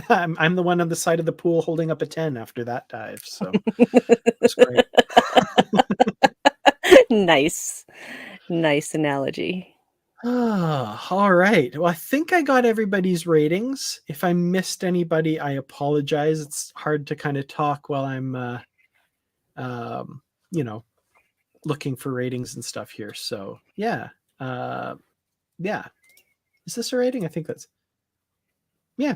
I'm the one on the side of the pool holding up a 10 after that dive. So it was great. Nice. Nice analogy. All right. Well, I think I got everybody's ratings. If I missed anybody, I apologize. It's hard to kind of talk while I'm, um, you know, looking for ratings and stuff here. So yeah, uh, yeah. Is this a rating? I think that's yeah.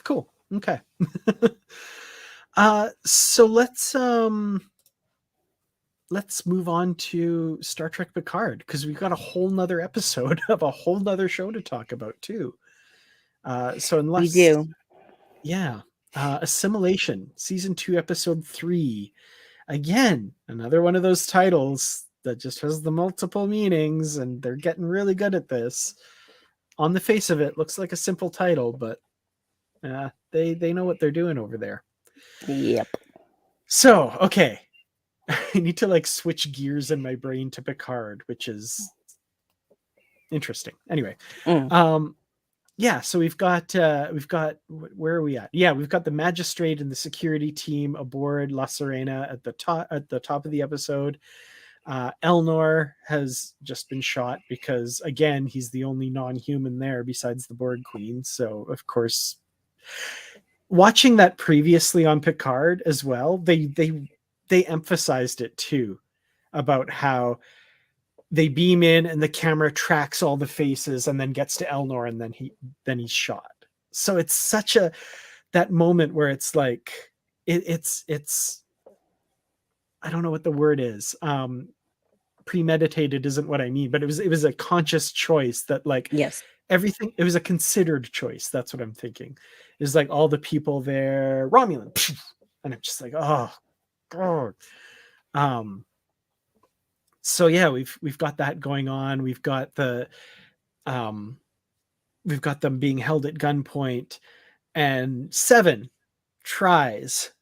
Cool. Okay. So let's move on to Star Trek Picard because we've got a whole nother episode of a whole nother show to talk about too. So We unless do. yeah, Assimilation, season 2, episode 3. Again, another one of those titles that just has the multiple meanings, and they're getting really good at this. On the face of it, looks like a simple title, but they know what they're doing over there. Yep. So, okay, I need to like switch gears in my brain to Picard, which is interesting. Anyway, Mm. um, yeah, so we've got where are we at? Yeah, we've got the magistrate and the security team aboard La Serena at the top of the episode. Elnor has just been shot because, again, he's the only non-human there besides the Borg Queen. So, of course, watching that previously on Picard as well, they emphasized it too, about how they beam in and the camera tracks all the faces and then gets to Elnor and then he's shot. So it's such a that moment where it's like it's I don't know what the word is. Premeditated isn't what I mean, but it was a conscious choice that, like, Yes. everything, it was a considered choice. That's what I'm thinking. Is like all the people there, Romulan, and I'm just like, oh god. So yeah, we've got that going on. Um we've got them being held at gunpoint, and Seven tries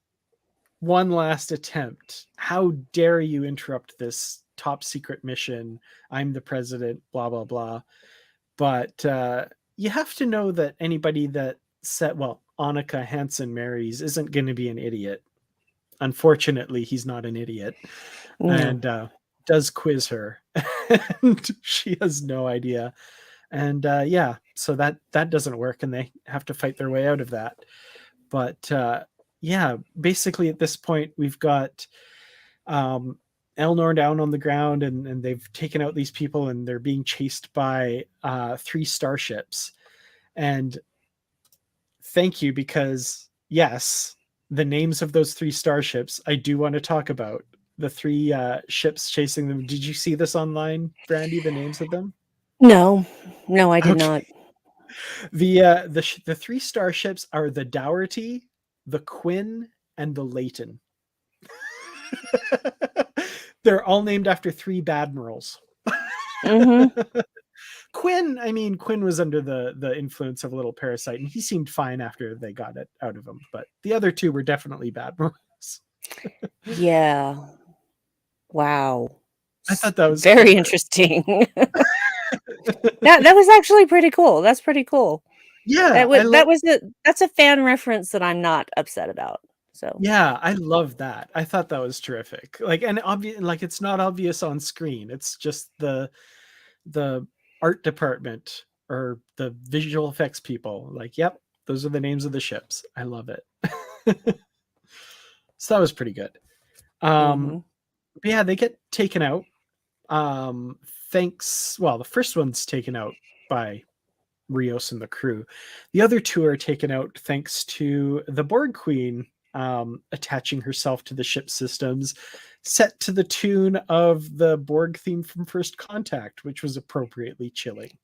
one last attempt. How dare you interrupt this top secret mission? I'm the president, blah blah blah. But you have to know that anybody that said, well, Annika Hansen marries isn't going to be an idiot. Unfortunately, he's not an idiot, No. and does quiz her, and she has no idea. And yeah, so that doesn't work, and they have to fight their way out of that. But yeah, basically at this point, we've got Elnor down on the ground, and they've taken out these people, and they're being chased by 3 starships. And thank you, because yes, the names of those 3 starships I do want to talk about. The 3 ships chasing them. Did you see this online, Brandi? The names of them? No. No, I did Okay. not. The 3 starships are the Dougherty, the Quinn, and the Leighton. They're all named after 3 badmirals. Mm-hmm. Quinn was under the influence of a little parasite, and he seemed fine after they got it out of him. But the other 2 were definitely badmirals. Yeah. Wow. I thought that was Very clever. interesting. That was actually pretty cool. That's pretty cool. Yeah, I love. That's a fan reference that I'm not upset about. So Yeah, I love that. I thought that was terrific. Like, and obvious, like, it's not obvious on screen. It's just the art department or the visual effects people. Like, yep, those are the names of the ships. I love it. So that was pretty good. mhm. But yeah, they get taken out. Thanks. Well, the first one's taken out by Rios and the crew. The other 2 are taken out thanks to the Borg Queen attaching herself to the ship systems, set to the tune of the Borg theme from First Contact, which was appropriately chilling.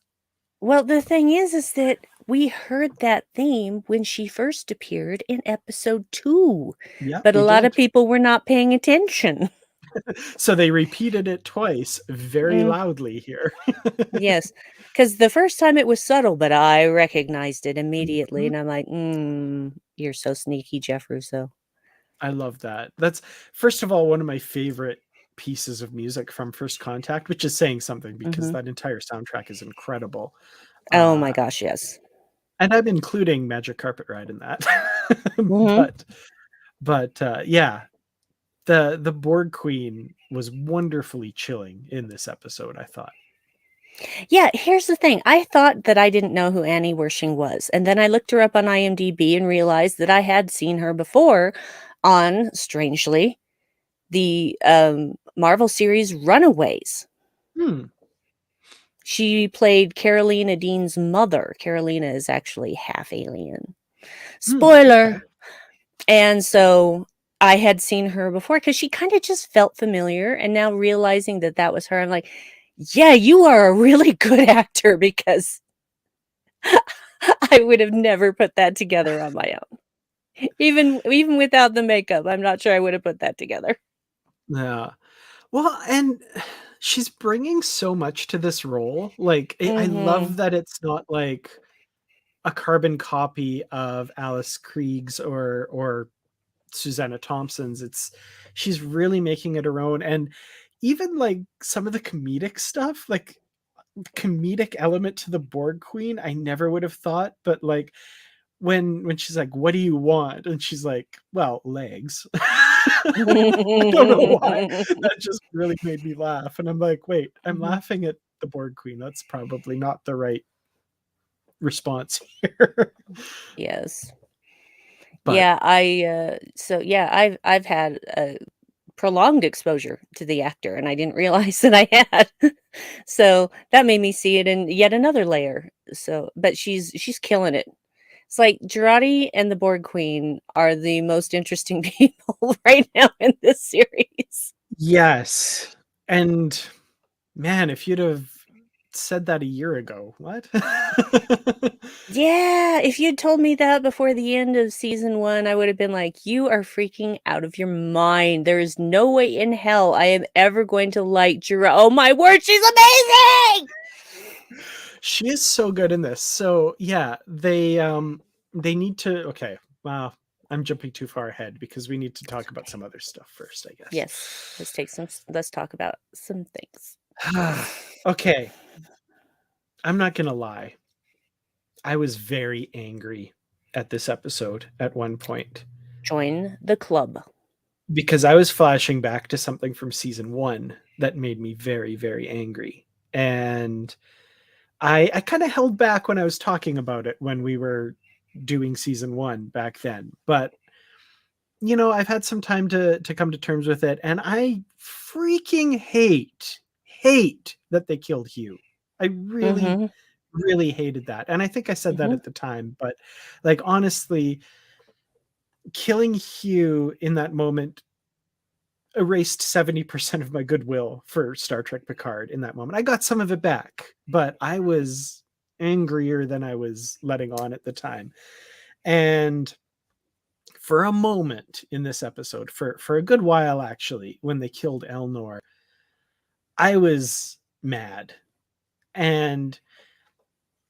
Well, the thing is that we heard that theme when she first appeared in episode 2, Yeah, but a we lot of did. people were not paying attention. So they repeated it twice very Mm, loudly here. yes, because the first time it was subtle, but I recognized it immediately, Mhm. and I'm like, you're so sneaky, Jeff Russo." I love that. That's, first of all, one of my favorite pieces of music from First Contact, which is saying something because Mhm. that entire soundtrack is incredible. Oh my Uh, gosh, yes. and I'm including Magic Carpet Ride in that. Mhm. but yeah, the Borg Queen was wonderfully chilling in this episode, I thought. Yeah, here's the thing. I thought that I didn't know who Annie Wershing was, and then I looked her up on IMDb and realized that I had seen her before on, strangely, the Marvel series Runaways. Hmm. She played Carolina Dean's mother. Carolina is actually half alien. Okay. Spoiler. And so I had seen her before because she kind of just felt familiar. And now realizing that that was her, I'm like, yeah, you are a really good actor, because I would have never put that together on my own. Even without the makeup, I'm not sure I would have put that together. Yeah. Well, and she's bringing so much to this role. Like, I Mhm. love that it's not like a carbon copy of Alice Krieg's or Susanna Thompson's. It's she's really making it her own, and even like some of the comedic stuff, like comedic element to the Borg Queen I never would have thought, but like when she's like, "What do you want?" and she's like, "Well, legs." I don't know why. That just really made me laugh, and I'm like, "Wait, I'm Mhm. laughing at the Borg Queen. That's probably not the right response here." Yes. But Yeah, I've had a prolonged exposure to the actor, and I didn't realize that I had. So, that made me see it in yet another layer. So but she's killing it. It's like Jurati and the Borg Queen are the most interesting people right now in this series. yes, and man, if you'd have said that a year ago, what? Yeah, if you'd told me that before the end of season 1, I would have been like, "You are freaking out of your mind. There is no way in hell I am ever going to like Jura oh my word, she's amazing!" She is so good in this. So yeah, they need to okay, wow. I'm jumping too far ahead because we need to talk about some other stuff first, I guess. Yes, let's talk about some things. Okay, I'm not gonna lie. I was very angry at this episode at one point Join the club. because I was flashing back to something from season 1 that made me very, very angry. And I kind of held back when I was talking about it when we were doing season 1 back then. But I've had some time to come to terms with it, and I freaking hate that they killed Hugh. I really, Mhm, really hated that. And I think I said that mhm. at the time, but like honestly, killing Hugh in that moment erased 70% of my goodwill for Star Trek Picard in that moment. I got some of it back, but I was angrier than I was letting on at the time. And for a moment in this episode, for a good while actually, when they killed Elnor, I was mad. And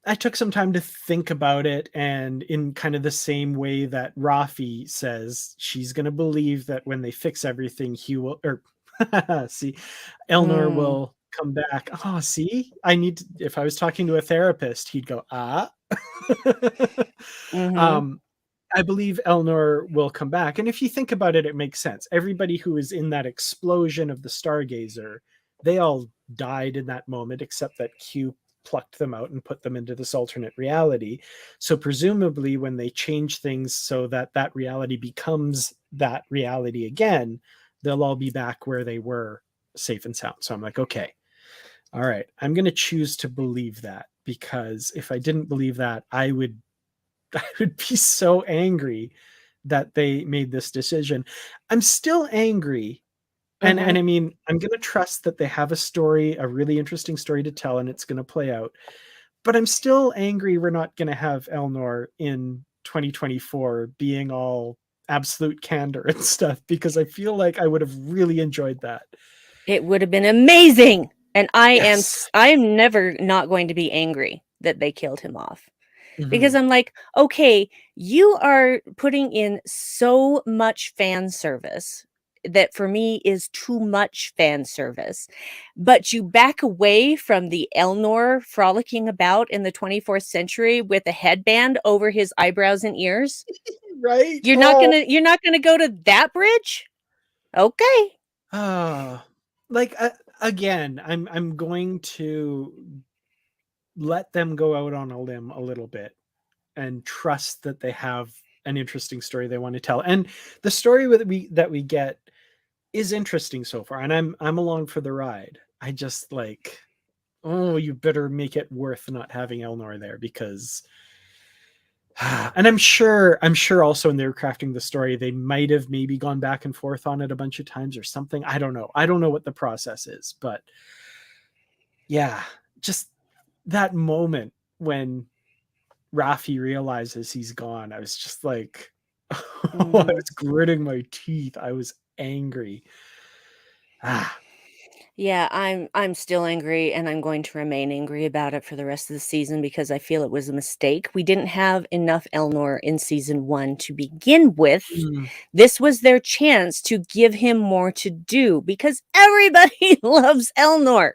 I took some time to think about it, and in kind of the same way that Rafi says she's going to believe that when they fix everything, he will, or see, Elnor Mm, will come back. Oh, see, I need to, if I was talking to a therapist, he'd go, ah. mhm. um, I believe Elnor will come back. And if you think about it, it makes sense. Everybody who is in that explosion of the Stargazer, they all died in that moment, except that Q plucked them out and put them into this alternate reality. So presumably when they change things so that that reality becomes that reality again, they'll all be back where they were, safe and sound. So I'm like, okay, all right, I'm going to choose to believe that, because if I didn't believe that, I would I would be so angry that they made this decision. I'm still angry. And Mhm. I mean, I'm going to trust that they have a story, a really interesting story to tell, and it's going to play out. But I'm still angry we're not going to have Elnor in 2024 being all absolute candor and stuff, because I feel like I would have really enjoyed that. It would have been amazing, and Yes. I'm never not going to be angry that they killed him off. Because Mhm. I'm like, "Okay, you are putting in so much fan service that for me is too much fan service, but you back away from the Elnor frolicking about in the 24th century with a headband over his eyebrows and ears? Right? Oh, You're not gonna go to that bridge? Okay." ah. Like again, I'm going to let them go out on a limb a little bit and trust that they have an interesting story they want to tell. And the story that we get is interesting so far, and I'm along for the ride. I just like, oh, you better make it worth not having Elnor there, because and I'm sure also when they were crafting the story, they might have maybe gone back and forth on it a bunch of times or something. I don't know what the process is, but yeah, just that moment when Rafi realizes he's gone, I was just like, I Mhm. was gritting my teeth. I was angry. Ah, Yeah, I'm still angry, and I'm going to remain angry about it for the rest of the season because I feel it was a mistake. We didn't have enough Elnor in season 1 to begin with. mm, This was their chance to give him more to do because everybody loves Elnor.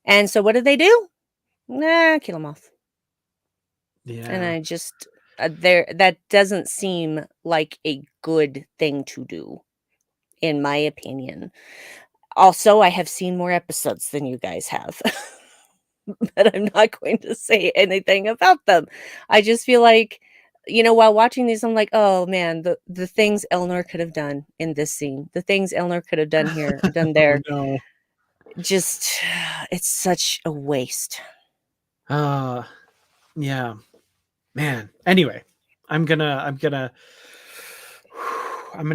And so what do? Nah, kill him off. And Yeah. I just there that doesn't seem like a good thing to do, in my opinion. Also, I have seen more episodes than you guys have. But I'm not going to say anything about them. I just feel like, while watching these, I'm like, oh man, the things Elnor could have done in this scene, the things Elnor could have done here, done Oh there, no. just it's such a waste. Uh yeah. Man. Anyway, I'm gonna I'm gonna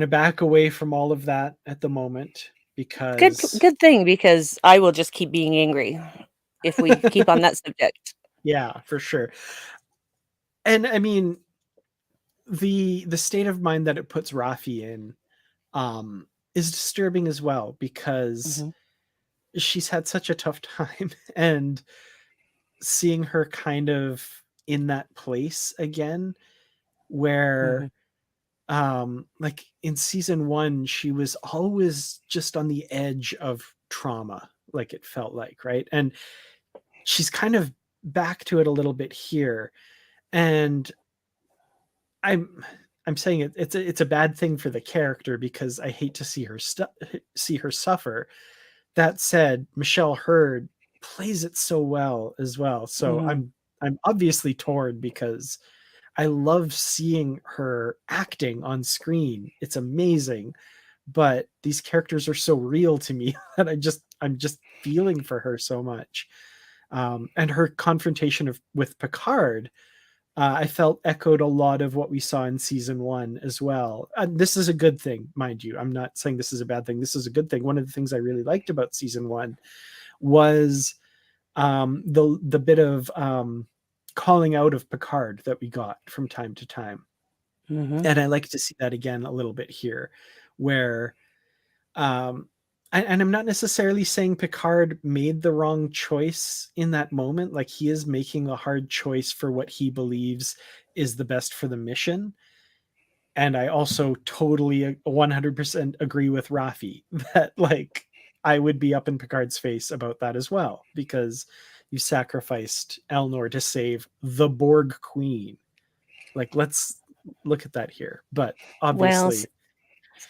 back away from all of that at the moment Good, because good thing, because I will just keep being angry if we keep on that subject. yeah, for sure. And I mean, the state of mind that it puts Rafi in is disturbing as well because Hmm. she's had such a tough time and seeing her kind of in that place again Hmm. where like in season 1 she was always just on the edge of trauma, like it felt like, right? And she's kind of back to it a little bit here, and I'm saying it's a bad thing for the character because I hate to see her suffer. That said, Michelle Hurd plays it so well as well. So Hmm. I'm obviously torn because I love seeing her acting on screen. It's amazing, but these characters are so real to me that I'm just feeling for her so much. And her confrontation with Picard, I felt echoed a lot of what we saw in season 1 as well. And this is a good thing, mind you. I'm not saying this is a bad thing. This is a good thing. One of the things I really liked about season 1 was the bit of calling out of Picard that we got from time to time. Hmm. And I like to see that again a little bit here, where um, and I'm not necessarily saying Picard made the wrong choice in that moment. Like he is making a hard choice for what he believes is the best for the mission. And I also totally 100% agree with Rafi that like I would be up in Picard's face about that as well because you sacrificed Elnor to save the Borg Queen. Like let's look at that here. But Well, obviously,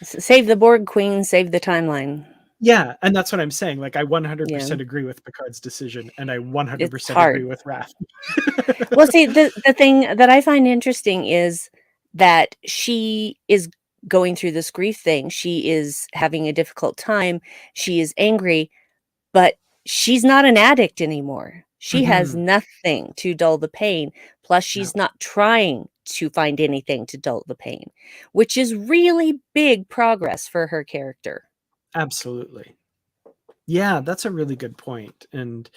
save the Borg Queen, save the timeline. yeah, and that's what I'm saying. Like I Yeah, 100% agree with Picard's decision, and I it's 100% agree hard. with Rafi. Well, see, the thing that I find interesting is that she is going through this grief thing. She is having a difficult time. She is angry, but she's not an addict anymore. She has Mhm. nothing to dull the pain. Plus, Yeah, she's not trying to find anything to dull the pain, which is really big progress for her character. absolutely. Yeah, that's a really good point. And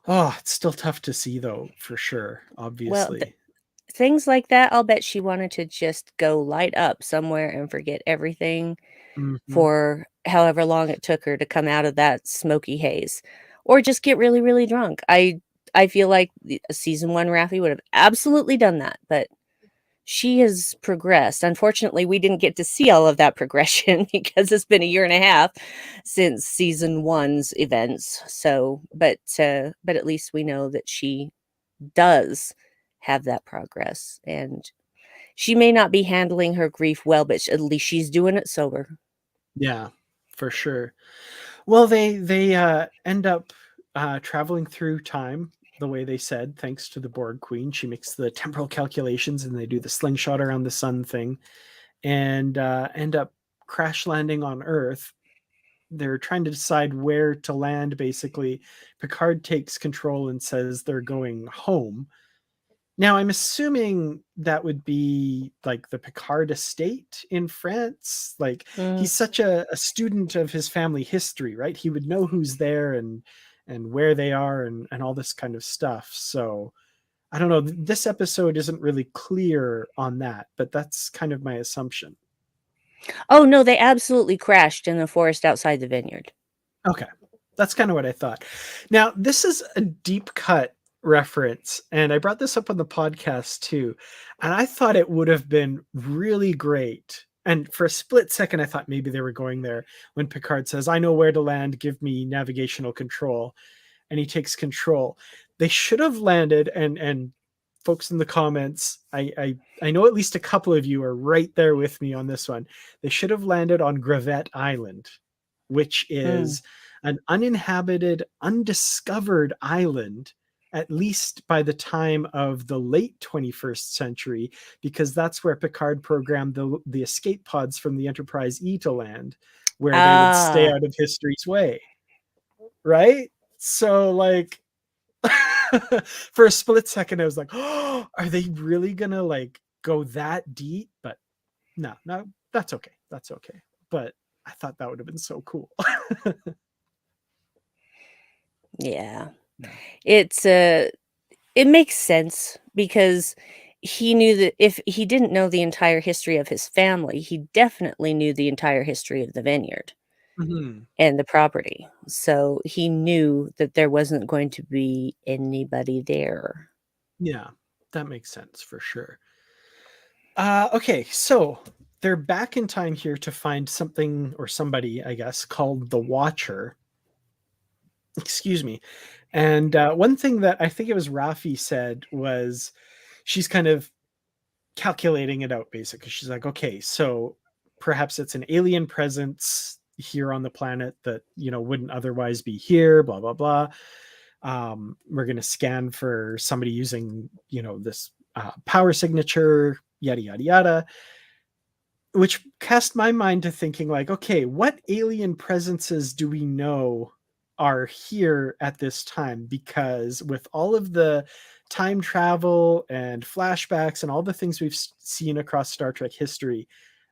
oh, it's still tough to see though, for sure, Well, obviously. things like that, I'll bet she wanted to just go light up somewhere and forget everything Mhm. for however long it took her to come out of that smoky haze, or just get really, really drunk. I feel like season 1 Raffi would have absolutely done that, but she has progressed. Unfortunately, we didn't get to see all of that progression because it's been a year and a half since season 1's events. So, but at least we know that she does have that progress, and she may not be handling her grief well, but at least she's doing it sober. Yeah, for sure. Well, they end up traveling through time the way they said, thanks to the Borg Queen. She makes the temporal calculations, and they do the slingshot around the sun thing, and end up crash landing on Earth. They're trying to decide where to land. Basically, Picard takes control and says they're going home. Now, I'm assuming that would be like the Picard estate in France. Like Mm. he's such a student of his family history, right? He would know who's there and where they are and all this kind of stuff. So I don't know. This episode isn't really clear on that, but that's kind of my assumption. Oh, no, they absolutely crashed in the forest outside the vineyard. Okay. That's kind of what I thought. Now, this is a deep cut reference, and I brought this up on the podcast too. And I thought it would have been really great. And for a split second, I thought maybe they were going there when Picard says, I know where to land, give me navigational control. and he takes control. They should have landed, and folks in the comments, I know at least a couple of you are right there with me on this one. They should have landed on Gravette Island, which is an uninhabited, undiscovered island, at least by the time of the late 21st century, because that's where Picard programmed the escape pods from the Enterprise E to land, where they would stay out of history's way. Right? So, like, for a split second, I was like, oh, are they really gonna like go that deep? But no, that's okay. That's okay. But I thought that would have been so cool. Yeah. It makes sense because he knew that if he didn't know the entire history of his family, he definitely knew the entire history of the vineyard and the property. So he knew that there wasn't going to be anybody there. Yeah, that makes sense for sure. Okay, so they're back in time here to find something or somebody, I guess, called the Watcher. Excuse me. And one thing that I think it was Rafi said was she's kind of calculating it out, basically. She's like, okay, so perhaps it's an alien presence here on the planet that, wouldn't otherwise be here, blah, blah, blah. We're going to scan for somebody using, this power signature, yada, yada, yada. Which cast my mind to thinking like, okay, what alien presences do we know are here at this time? Because with all of the time travel and flashbacks and all the things we've seen across Star Trek history,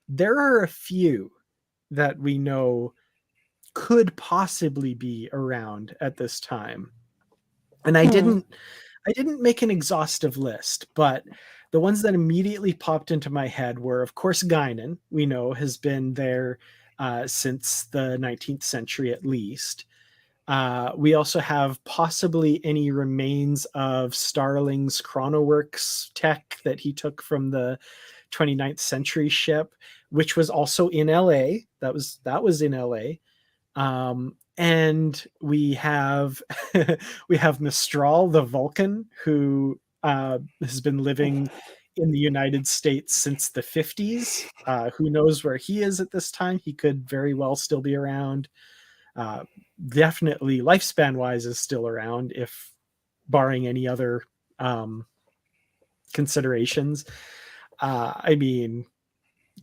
there are a few that we know could possibly be around at this time. And I didn't make an exhaustive list, but the ones that immediately popped into my head were, of course, Guinan, we know has been there since the 19th century at least. We also have possibly any remains of Starling's Chronoworks tech that he took from the 29th century ship, which was also in LA. That was in LA. And we have Mistral, the Vulcan, who has been living in the United States since the 50s. Who knows where he is at this time? He could very well still be around. Definitely lifespan wise is still around, if barring any other considerations. I mean,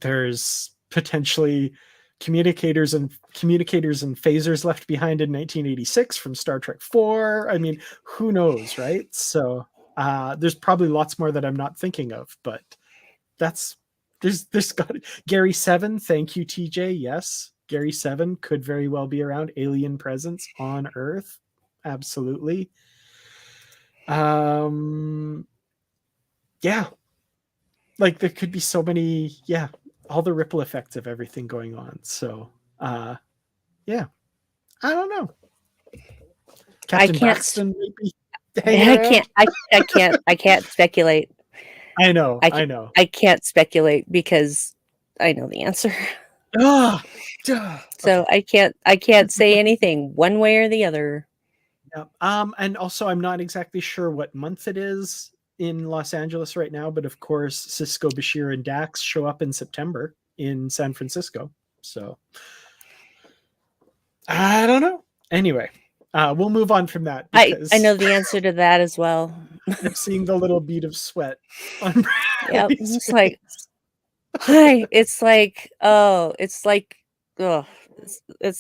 there's potentially communicators and phasers left behind in 1986 from Star Trek 4. I mean, who knows, right? So there's probably lots more that I'm not thinking of, but there's got Gary 7. Thank you, TJ. Yes, Gary 7 could very well be around. Alien presence on Earth, absolutely. Yeah, like there could be so many. Yeah, all the ripple effects of everything going on. So yeah, I don't know. Captain Braxton maybe hanging around. I can't speculate. I know. I can't speculate because I know the answer. So okay. I can't say anything one way or the other. Yeah. And also I'm not exactly sure what month it is in Los Angeles right now, but of course Cisco, Bashir, and Dax show up in September in San Francisco. So I don't know. Anyway, we'll move on from that. Because I know the answer to that as well. I'm seeing the little bead of sweat on yeah, it's like, hi. It's like, oh, it's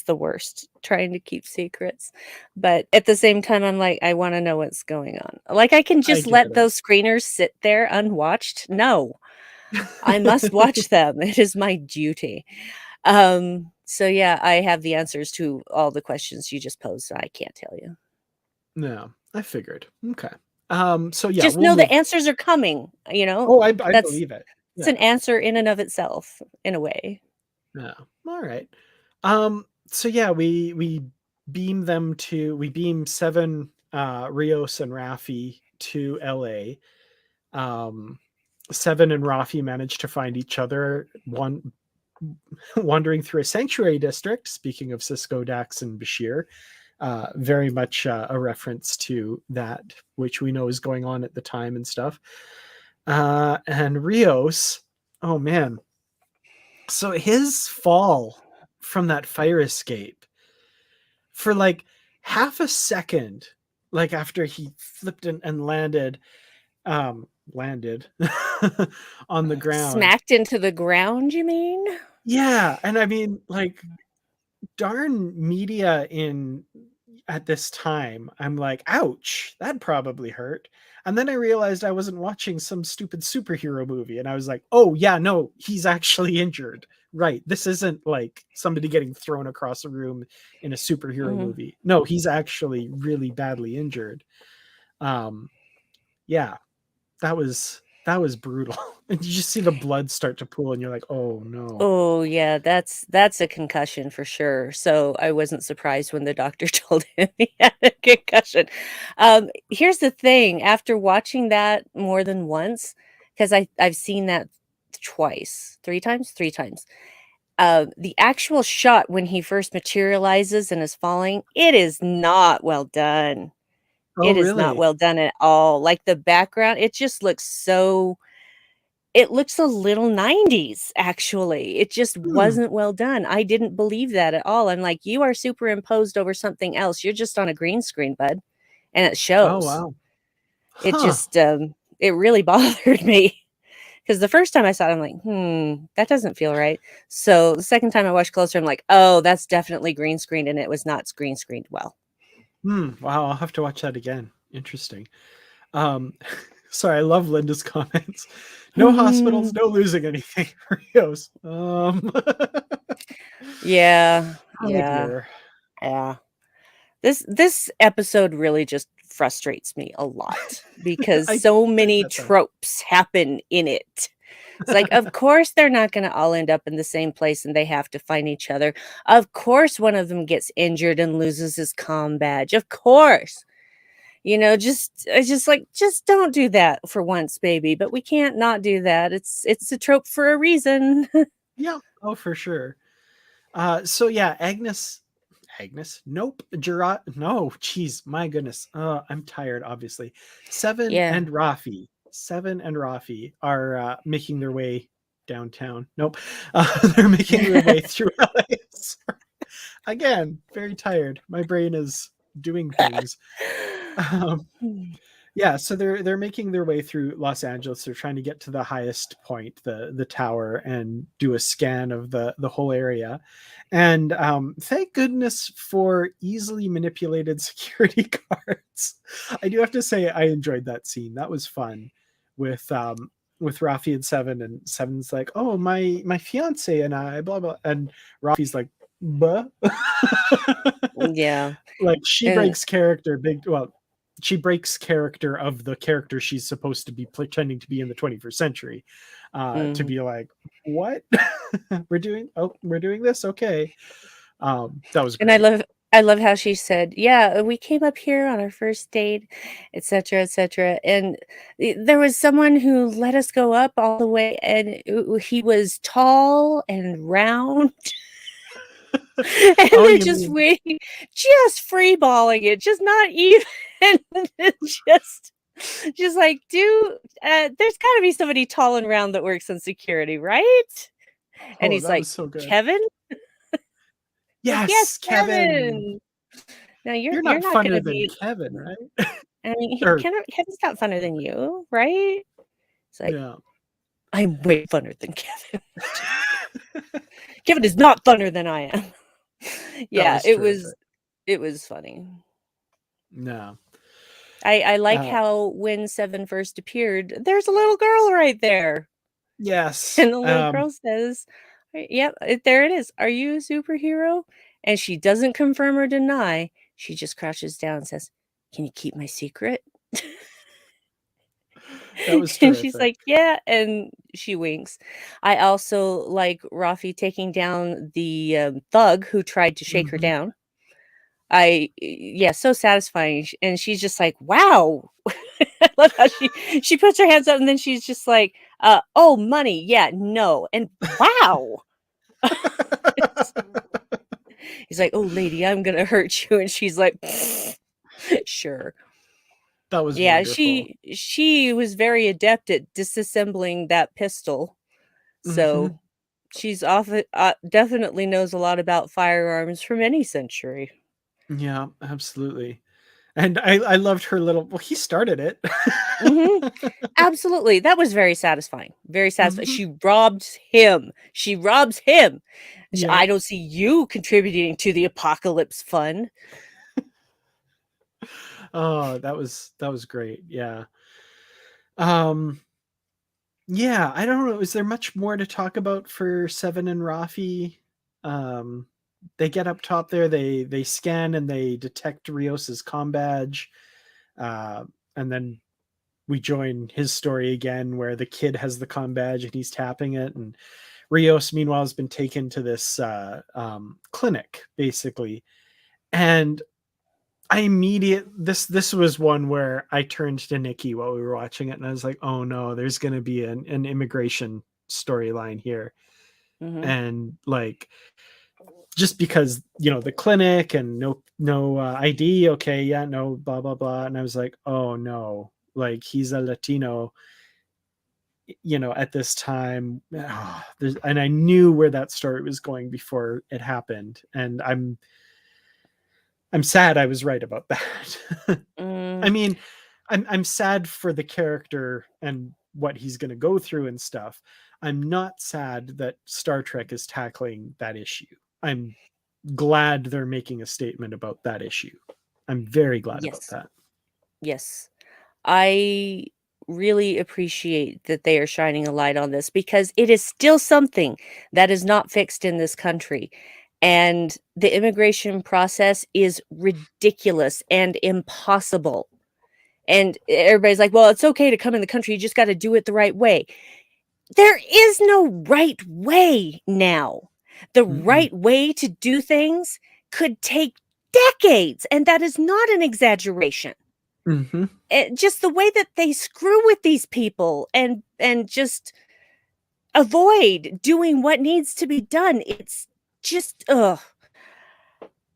the worst trying to keep secrets. But at the same time, I'm like, I want to know what's going on. Like, I can just let those screeners sit there unwatched. No, I must watch them. It is my duty. So yeah, I have the answers to all the questions you just posed. So I can't tell you. No, I figured. Okay. So yeah, just know the answers are coming, Oh, I believe it. Yeah. It's an answer in and of itself, in a way. Yeah. All right. So yeah, we beam 7, Rios and Raffi to LA. 7 and Raffi managed to find each other wandering through a sanctuary district, speaking of Cisco, Dax, and Bashir, very much a reference to that, which we know is going on at the time and stuff. And Rios, oh man, so his fall from that fire escape for like half a second, like after he flipped and landed on the ground. Smacked into the ground, you mean? Yeah, and I mean, like, darn media in at this time, I'm like, ouch, that probably hurt. And then I realized I wasn't watching some stupid superhero movie, and I was like, oh yeah, no, he's actually injured. Right, this isn't like somebody getting thrown across a room in a superhero movie. No, he's actually really badly injured. Yeah, that was brutal. And you just see the blood start to pool, and you're like, oh no. Oh yeah, that's a concussion for sure. So I wasn't surprised when the doctor told him he had a concussion. Here's the thing: after watching that more than once, because I've seen that twice, three times. The actual shot when he first materializes and is falling, it is not well done. Oh It is not really? well done at all. Like the background, it just looks so it looks a little 90s, actually. It just Hmm. wasn't well done. I didn't believe that at all. I'm like, "You are superimposed over something else. You're just on a green screen, bud." And it Oh shows. wow. It Huh. just, it really bothered me because the first time I saw it, I'm like, "Hmm, that doesn't feel right." So, the second time I watched closer, I'm like, "Oh, that's definitely green screened, and it was not green screened well." Wow, I'll have to watch that again. Interesting. Um, sorry, I love Linda's comments. No hospitals, no losing anything. Rios. Yeah, Oh yeah, dear. yeah. This episode really just frustrates me a lot because I so I many get that. tropes happen in it. It's like, of course, they're not gonna all end up in the same place and they have to find each other. Of course, one of them gets injured and loses his comm badge. Of course. You know, just it's just like, just don't do that for once, baby. But we can't not do that. It's a trope for a reason. Yeah. Oh, for sure. So yeah, Agnes, nope. Gerard, no, jeez, my goodness. I'm tired, obviously. Yeah. Seven and Rafi are making their way downtown. Nope. They're making their way through LA. Again, very tired. My brain is doing things. Um, yeah, so they're making their way through Los Angeles. They're trying to get to the highest point, the tower, and do a scan of the whole area. And thank goodness for easily manipulated security guards. I do have to say I enjoyed that scene. That was fun with Rafi and Seven, and Seven's like, "Oh, my fiance and I, blah blah," and Rafi's like, "Buh." Yeah. Like she And breaks character big. Well, she breaks character of the character she's supposed to be pretending to be in the 21st century, to mhm. be like, what? We're doing this, okay. That was And I great. love how she said, "Yeah, we came up here on our first date, etcetera, etcetera." And there was someone who let us go up all the way, and he was tall and round, and Oh, they're you just mean, waiting, just free balling it, just not even, just, just like, there's got to be somebody tall and round that works in security, right? And oh, he's that like, was so good. Kevin, like, yes, Yes, Kevin. Kevin. Now you're You're you're not not funner gonna than be. Kevin, right? I mean, Or Kevin's not funner than you, right? It's like, yeah. I'm way funner than Kevin. Kevin is not funner than I am. That Yeah, was terrific. it was funny. No. I like Uh, how when Seven first appeared, there's a little girl right there. yes. And the little girl says, "Yep, there it is. Are you a superhero?" And she doesn't confirm or deny. She just crouches down and says, "Can you keep my secret?" That was And she's terrific. like, "Yeah," and she winks. I also like Rafi taking down the, thug who tried to shake her Mhm. down. Yeah, so satisfying, and she's just like, "Wow." I love how she puts her hands up, and then she's just like, "Oh, money, yeah, no," and wow. He's like, "Oh, lady, I'm gonna hurt you," and she's like, "Sure." That was Yeah, wonderful. she was very adept at disassembling that pistol, Hmm. so she's off definitely knows a lot about firearms from any century. Yeah, absolutely. And I loved her little. Well, he started it. Mhm. Absolutely, that was very satisfying, very satisfying. Hmm. She robbed him. She robs him. Yeah. I don't see you contributing to the apocalypse fund. Oh, that was great. Yeah. Um. Yeah. I don't know. Is there much more to talk about for Seven and Rafi? Um. They get up top there. They scan and they detect Rios's comm badge. Uh, and then we join his story again, where the kid has the comm badge and he's tapping it, and Rios, meanwhile, has been taken to this clinic, basically. And this was one where I turned to Nikki while we were watching it, and I was like, "Oh no, there's going to be an immigration storyline here," Mhm. and like just because the clinic and no ID, okay, yeah, no, blah blah blah, and I was like, "Oh no, like he's a Latino." At this time, and I knew where that story was going before it happened, and I'm sad I was right about that. I Mm, mean, I'm sad for the character and what he's going to go through and stuff. I'm not sad that Star Trek is tackling that issue. I'm glad they're making a statement about that issue. I'm very glad about yes. that. Yes. I really appreciate that they are shining a light on this because it is still something that is not fixed in this country. And the immigration process is ridiculous and impossible. And everybody's like, well, it's okay to come in the country. You just got to do it the right way. There is no right way now. The Mm-mm. right way to do things could take decades. And that is not an exaggeration. Mm-hmm. Just the way that they screw with these people and just avoid doing what needs to be done. It's just ugh.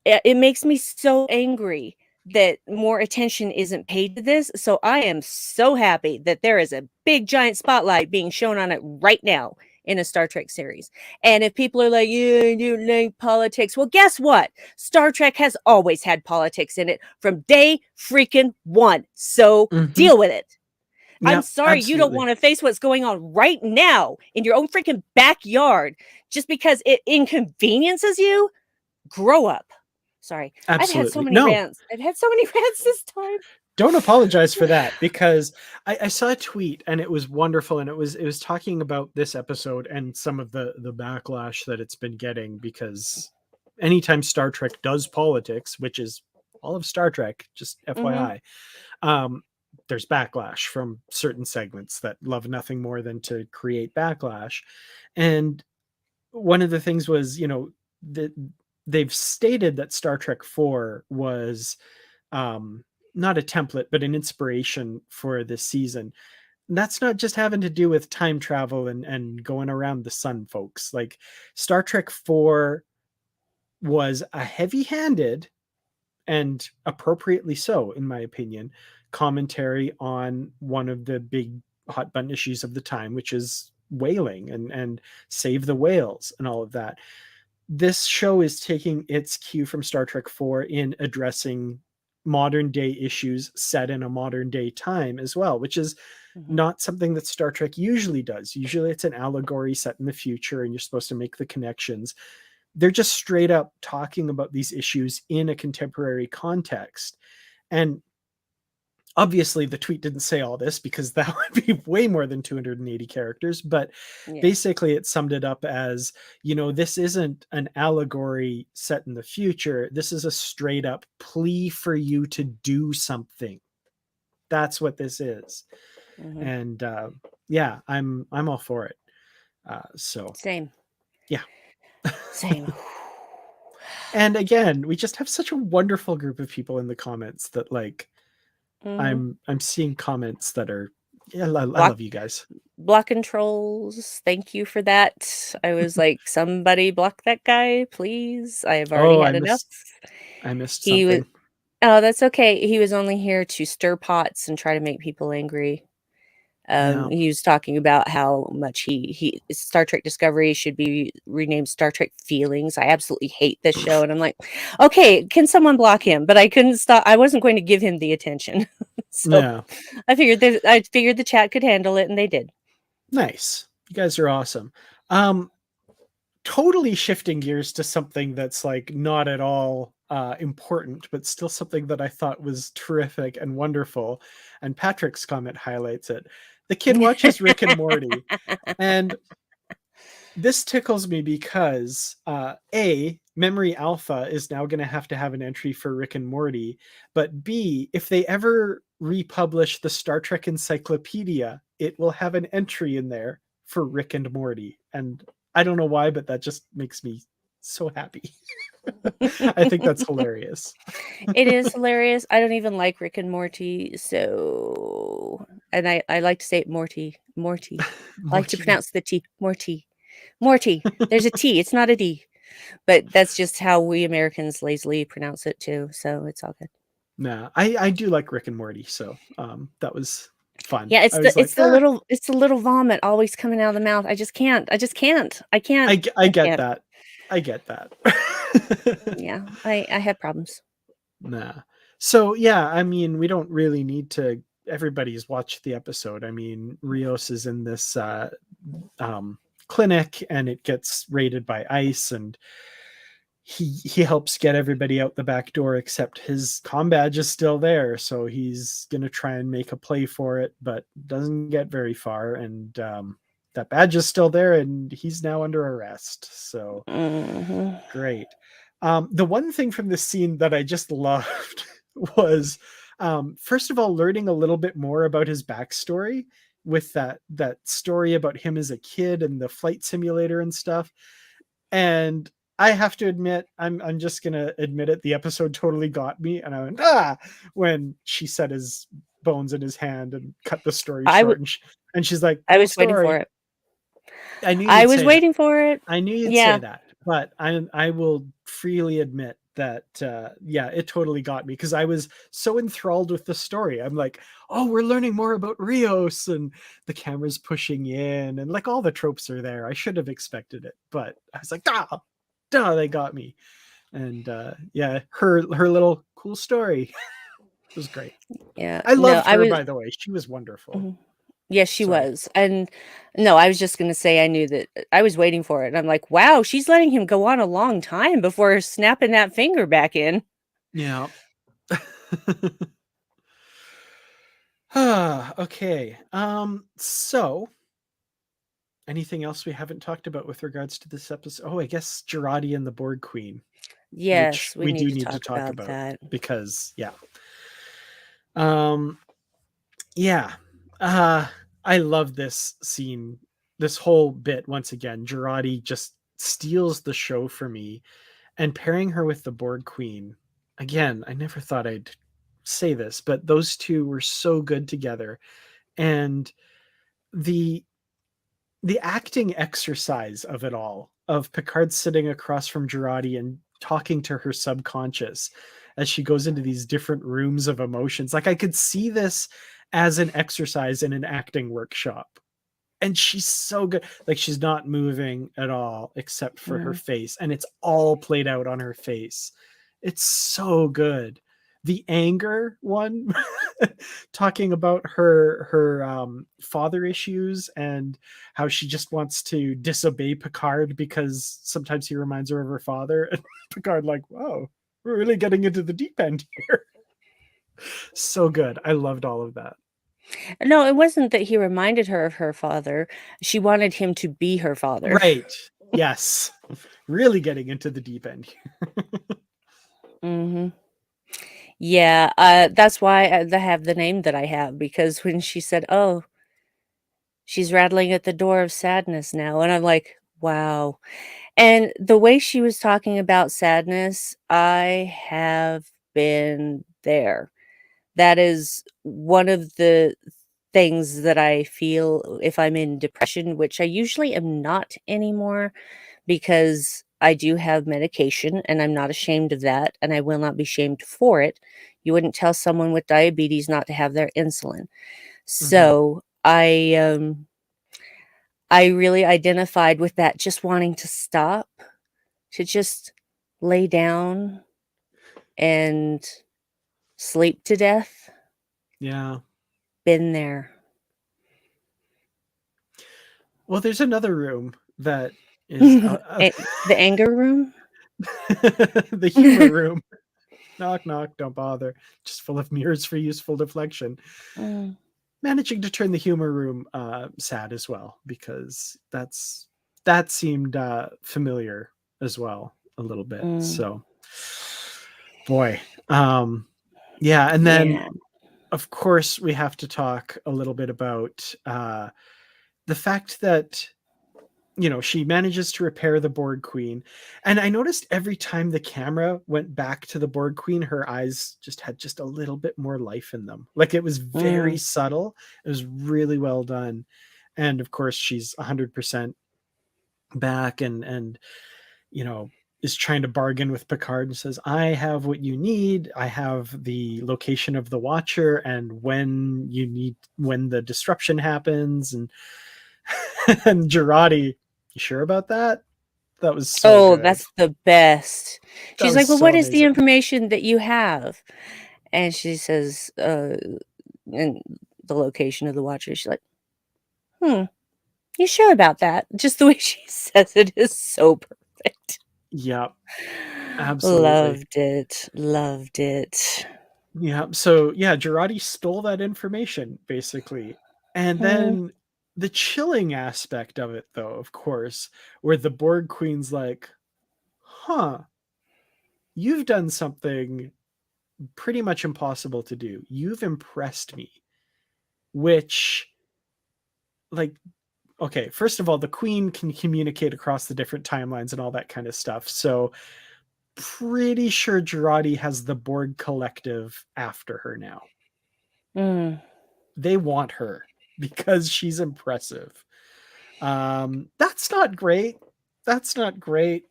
It makes me so angry that more attention isn't paid to this. So I am so happy that there is a big giant spotlight being shown on it right now in a Star Trek series. And if people are like, yeah, you like politics, well, guess what? Star Trek has always had politics in it from day freaking one. So Mm-hmm. deal with it. I'm Yep, sorry you don't absolutely. want to face what's going on right now in your own freaking backyard just because it inconveniences you. Grow up. Sorry. I've had so Absolutely. many No, rants. I've had so many rants this time. don't apologize for that, because I saw a tweet and it was wonderful, and it was talking about this episode and some of the backlash that it's been getting, because anytime Star Trek does politics, which is all of Star Trek, just Mhm. FYI, there's backlash from certain segments that love nothing more than to create backlash. And one of the things was, that they've stated that Star Trek 4 was um, not a template, but an inspiration for this season. And that's not just having to do with time travel and going around the sun, folks. Like Star Trek 4 was a heavy handed, and appropriately so, in my opinion, commentary on one of the big hot button issues of the time, which is whaling and save the whales and all of that. This show is taking its cue from Star Trek 4 in addressing modern day issues set in a modern day time as well, which is Mhm. not something that Star Trek usually does. Usually it's an allegory set in the future and you're supposed to make the connections. They're just straight up talking about these issues in a contemporary context. And obviously the tweet didn't say all this, because that would be way more than 280 characters, but Yeah. basically it summed it up as, this isn't an allegory set in the future, this is a straight up plea for you to do something. That's what this is. Mhm. And yeah, I'm all for it. So Same. yeah. Same. And again, we just have such a wonderful group of people in the comments that, like, Mhm. I'm seeing comments that are, yeah, I Block love you guys. blocking trolls. Thank you for that. I was like, somebody block that guy, please. I have already Oh, had enough. I missed He was, something. oh, that's okay. He was only here to stir pots and try to make people angry. Yeah. He was talking about how much he Star Trek Discovery should be renamed Star Trek Feelings. I absolutely hate this show, and I'm like, okay, can someone block him? But I couldn't stop. I wasn't going to give him the attention, so Yeah. I figured the chat could handle it, and they did. Nice. You guys are awesome. Totally shifting gears to something that's like not at all important, but still something that I thought was terrific and wonderful. And Patrick's comment highlights it. The kid watches Rick and Morty, and this tickles me because A, Memory Alpha is now going to have an entry for Rick and Morty, but B, if they ever republish the Star Trek Encyclopedia, it will have an entry in there for Rick and Morty. And I don't know why, but that just makes me so happy. I think that's hilarious. It is hilarious. I don't even like Rick and Morty, so and I like to say it Morty. I like to Morty. pronounce the T. Morty. There's a T. It's not a D. But that's just how we Americans lazily pronounce it too. So it's all good. Nah, I do like Rick and Morty, so that was fun. Yeah, I was like, it's the little vomit always coming out of the mouth. I just can't. I can't. I get Can't. that. I get that. Yeah, I have problems. Nah. So yeah, I mean, we don't really need to. Everybody's watched the episode. I mean, Rios is in this clinic, and it gets raided by ICE, and he helps get everybody out the back door, except his comm badge is still there. So he's gonna try and make a play for it, but doesn't get very far. And that badge is still there, and he's now under arrest. So great. The one thing from this scene that I just loved was, first of all, learning a little bit more about his backstory with that story about him as a kid and the flight simulator and stuff. And I have to admit, I'm just gonna admit it. The episode totally got me, and I went when she set his bones in his hand and cut the story short, and she's like, I cool was waiting for story. it. I knew I you'd was say that. waiting for it. I knew you'd Yeah. say that, but I will freely admit that yeah, it totally got me because I was so enthralled with the story. I'm like, oh, we're learning more about Rios, and the camera's pushing in, and like all the tropes are there. I should have expected it, but I was like, they got me. And yeah, her little cool story was great. Yeah. I No, loved her, by the way. She was wonderful. Yes, she Sorry. was. And no, I was just going to say I knew that I was waiting for it. And I'm like, wow, she's letting him go on a long time before snapping that finger back in. Yeah. Okay. So anything else we haven't talked about with regards to this episode? Oh, I guess Girardi and the Borg Queen. Yes, Which we need do to need to talk talk about that. because yeah. Yeah. I love this scene, this whole bit. Once again, Girardi just steals the show for me, and pairing her with the Borg Queen. Again, I never thought I'd say this, but those two were so good together. And the acting exercise of it all, of Picard sitting across from Girardi and talking to her subconscious as she goes into these different rooms of emotions. Like I could see this as an exercise in an acting workshop. And she's so good. Like she's not moving at all except for her face. And it's all played out on her face. It's so good. The anger one, talking about her father issues and how she just wants to disobey Picard because sometimes he reminds her of her father. And Picard like, whoa, we're really getting into the deep end here. So good. I loved all of that. No, it wasn't that he reminded her of her father. She wanted him to be her father. Right. Yes. Really getting into the deep end here. Yeah, that's why I have the name that I have, because when she said, oh, she's rattling at the door of sadness now, and I'm like, wow. And the way she was talking about sadness, I have been there. That is one of the things that I feel if I'm in depression, which I usually am not anymore because I do have medication and I'm not ashamed of that and I will not be shamed for it. You wouldn't tell someone with diabetes not to have their insulin. Mhm. So I really identified with that, just wanting to stop, to just lay down and sleep to death. Yeah. Been there. Well, there's another room that is The anger room? the humor room. Knock, knock, don't bother. Just full of mirrors for useful deflection. Mm, Managing to turn the humor room sad as well, because that seemed familiar as well a little bit. mm, So, boy, yeah, and then yeah. of course we have to talk a little bit about the fact that she manages to repair the Borg Queen. And I noticed every time the camera went back to the Borg Queen, her eyes just had just a little bit more life in them. Like, it was very Mm, subtle. It was really well done. And of course, she's 100% back and you know, is trying to bargain with Picard and says, I have what you need. I have the location of the Watcher and when the disruption happens. And and Girardi, you sure about that? That was so oh, good. that's the best. That She's was like, "Well, so what is the amazing. information that you have?" And she says, and the location of the Watcher. She's like, "Hmm, you sure about that?" Just the way she says it is so perfect. Yeah, absolutely. Loved it, loved it. Yeah. So yeah, Girardi stole that information basically. And Mhm, then the chilling aspect of it, though, of course, where the Borg Queen's like, huh, you've done something pretty much impossible to do. You've impressed me. Which, like, okay, first of all, the Queen can communicate across the different timelines and all that kind of stuff. So pretty sure Girardi has the Borg Collective after her now. mm, They want her because she's impressive. That's not great. That's not great.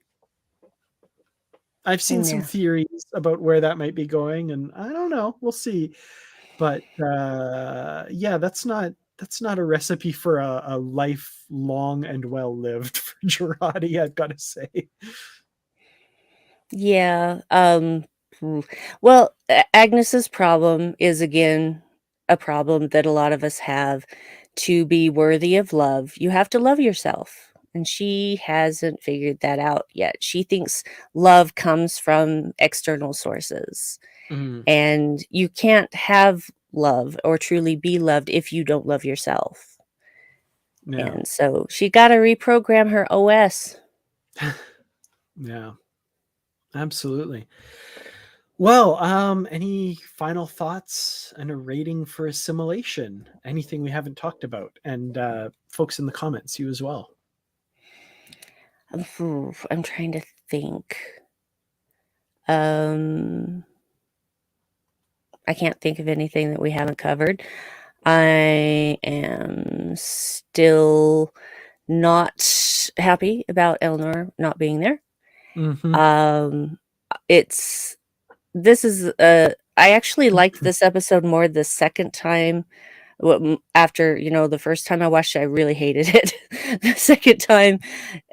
I've seen some yeah. theories about where that might be going, and I don't know. We'll see. But yeah, that's not a recipe for a life long and well lived for Girardi, I've got to say. Yeah, well, Agnes's problem is, again, a problem that a lot of us have. To be worthy of love, you have to love yourself, and she hasn't figured that out yet. She thinks love comes from external sources, Mm, and you can't have love or truly be loved if you don't love yourself, yeah, and so she gotta reprogram her OS. yeah, absolutely. Well, any final thoughts and a rating for Assimilation? Anything we haven't talked about? And folks in the comments, you as well. I'm trying to think. Um, I can't think of anything that we haven't covered. I am still not happy about Eleanor not being there. Mm-hmm. Um, it's this is I actually liked this episode more the second time. After the first time I watched it, I really hated it. The second time,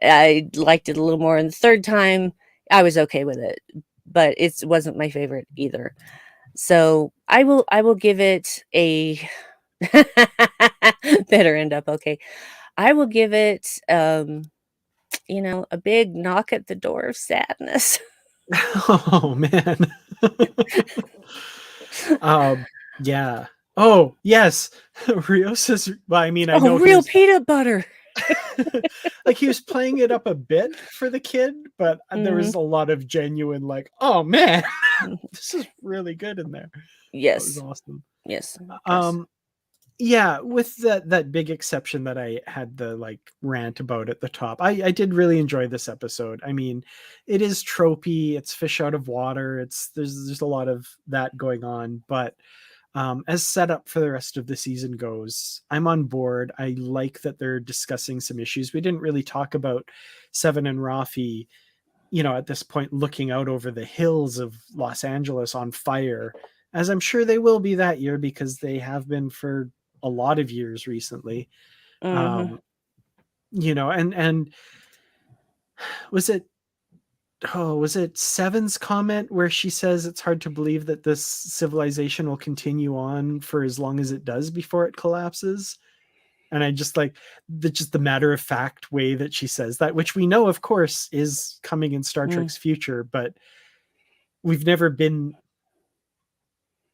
I liked it a little more, and the third time, I was okay with it. But it wasn't my favorite either. So I will give it a better end up okay. I will give it a big knock at the door of sadness. Oh man. Yeah. Oh yes. Rio says, well, I mean, I Oh, know he real was peanut butter. like he was playing it up a bit for the kid, but there Mhm. was a lot of genuine like, oh man, Mhm. this is really good in there. That was Yes. awesome. Yes. Yes. Um yeah, with that big exception that I had the like rant about at the top, I did really enjoy this episode. I mean, it is tropey, it's fish out of water, there's a lot of that going on, but as setup for the rest of the season goes, I'm on board. I like that they're discussing some issues. We didn't really talk about Seven and Rafi, at this point, looking out over the hills of Los Angeles on fire, as I'm sure they will be that year because they have been for a lot of years recently. Mm-hmm. And was it Seven's comment where she says it's hard to believe that this civilization will continue on for as long as it does before it collapses? And I just like the matter of fact way that she says that, which we know, of course, is coming in Star Trek's future, but we've never been,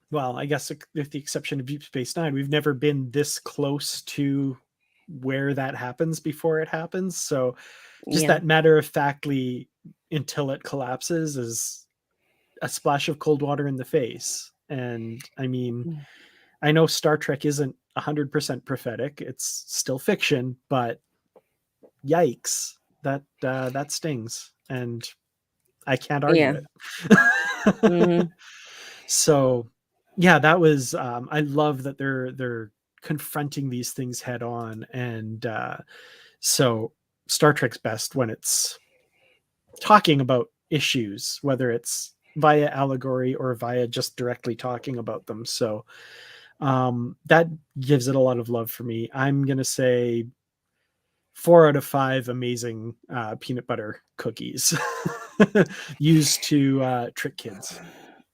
well, I guess with the exception of Deep Space Nine, we've never been this close to where that happens before it happens. So just Yeah. that matter of factly until it collapses is a splash of cold water in the face. And I mean, I know Star Trek isn't 100% prophetic. It's still fiction, but yikes, that stings, and I can't argue Yeah. it. Mm-hmm. So, yeah, that was. I love that they're confronting these things head on, and so Star Trek's best when it's talking about issues, whether it's via allegory or via just directly talking about them. So that gives it a lot of love for me. I'm gonna say 4 out of 5 amazing peanut butter cookies used to trick kids.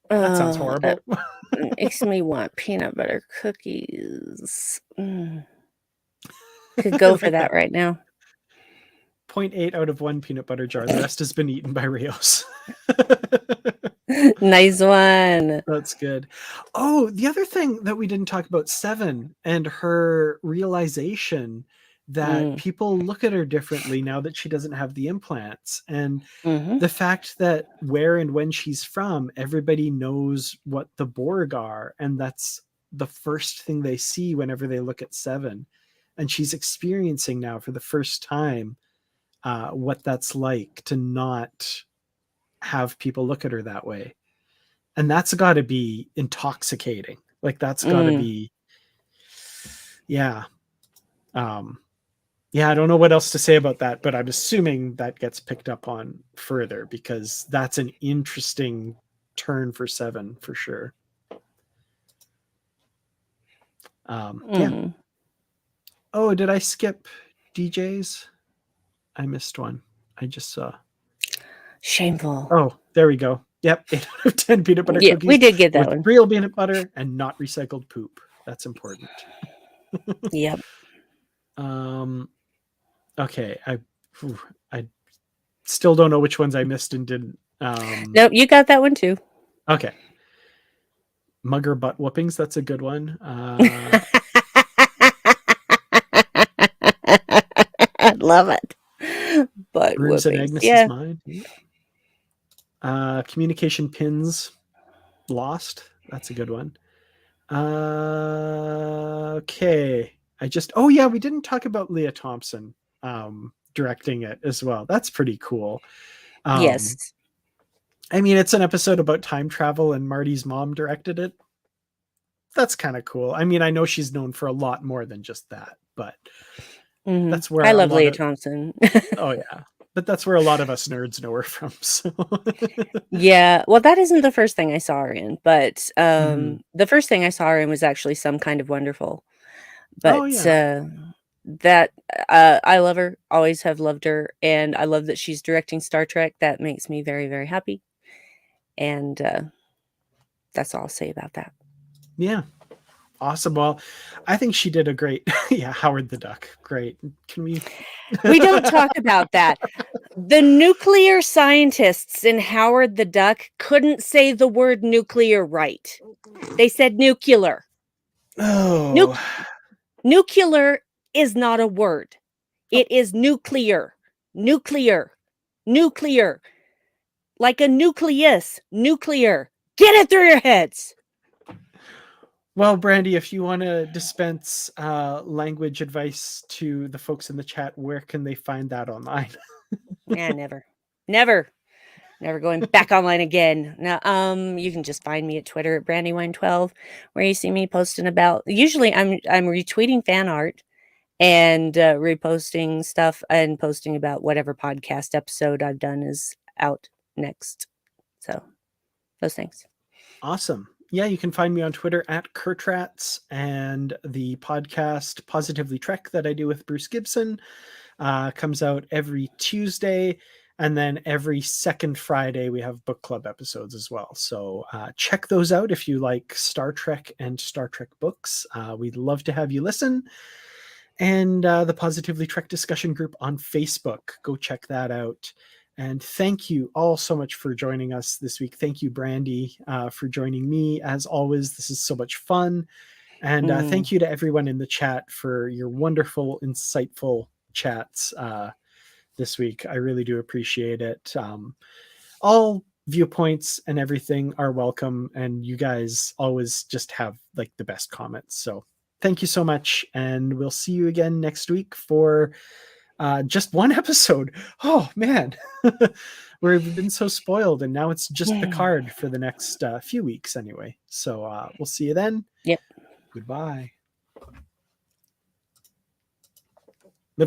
That sounds Oh, horrible. that makes me want peanut butter cookies. Could go I for like that that. right now. 0.8 out of 1 peanut butter jar. The rest has been eaten by Rios. Nice one. That's good. Oh, the other thing that we didn't talk about, Seven and her realization that Mm. people look at her differently now that she doesn't have the implants. And Mm-hmm. the fact that where and when she's from, everybody knows what the Borg are. And that's the first thing they see whenever they look at Seven. And she's experiencing now for the first time what that's like to not have people look at her that way. And that's got to be intoxicating. Like that's got to be, yeah. Yeah, I don't know what else to say about that, but I'm assuming that gets picked up on further because that's an interesting turn for Seven for sure. Yeah. Oh, did I skip DJs? I missed one. I just saw. Shameful. Oh, there we go. Yep, 8 out of 10 peanut butter Yeah, we cookies did get that with one. real peanut butter and not recycled poop. That's important. Yep. Okay, I still don't know which ones I missed and didn't. Nope, you got that one too. Okay. Mugger butt whoopings, that's a good one. I love it. Butt Bruce and whoopings. Agnes's Yeah. mind. Communication pins lost. That's a good one. Okay. Oh yeah, we didn't talk about Leah Thompson directing it as well. That's pretty cool. Yes. I mean, it's an episode about time travel and Marty's mom directed it. That's kind of cool. I mean, I know she's known for a lot more than just that, but that's where I a love lot Leah of Thompson. oh yeah, but that's where a lot of us nerds know her from. So Yeah, well, that isn't the first thing I saw her in, but the first thing I saw her in was actually Some Kind of Wonderful. oh But yeah, that I love her, always have loved her, and I love that she's directing Star Trek. That makes me very, very happy. And that's all I'll say about that. yeah, awesome. Well, I think she did a great yeah, Howard the Duck. Great. Can we We don't talk about that. The nuclear scientists in Howard the Duck couldn't say the word nuclear right. They said nuclear. Oh. Nuclear is not a word. It is nuclear. Nuclear. Nuclear. Like a nucleus. Nuclear. Get it through your heads. Well, Brandi, if you want to dispense language advice to the folks in the chat, where can they find that online? Yeah, never. Never. Never going back online again. Now, you can just find me at Twitter at Brandywine12, where you see me posting about. Usually, I'm retweeting fan art and reposting stuff and posting about whatever podcast episode I've done is out next. So, those things. Awesome. Yeah, you can find me on Twitter at Kurtrats, and the podcast Positively Trek that I do with Bruce Gibson comes out every Tuesday. And then every second Friday, we have book club episodes as well. So check those out if you like Star Trek and Star Trek books. We'd love to have you listen. And the Positively Trek discussion group on Facebook. Go check that out. And thank you all so much for joining us this week. Thank you, Brandi, for joining me. As always, this is so much fun. And thank you to everyone in the chat for your wonderful, insightful chats this week. I really do appreciate it. All viewpoints and everything are welcome, and you guys always just have like the best comments. So thank you so much, and we'll see you again next week for just one episode. Oh man, we've been so spoiled, and now it's just Picard for the next few weeks anyway. So we'll see you then. Yep. Goodbye.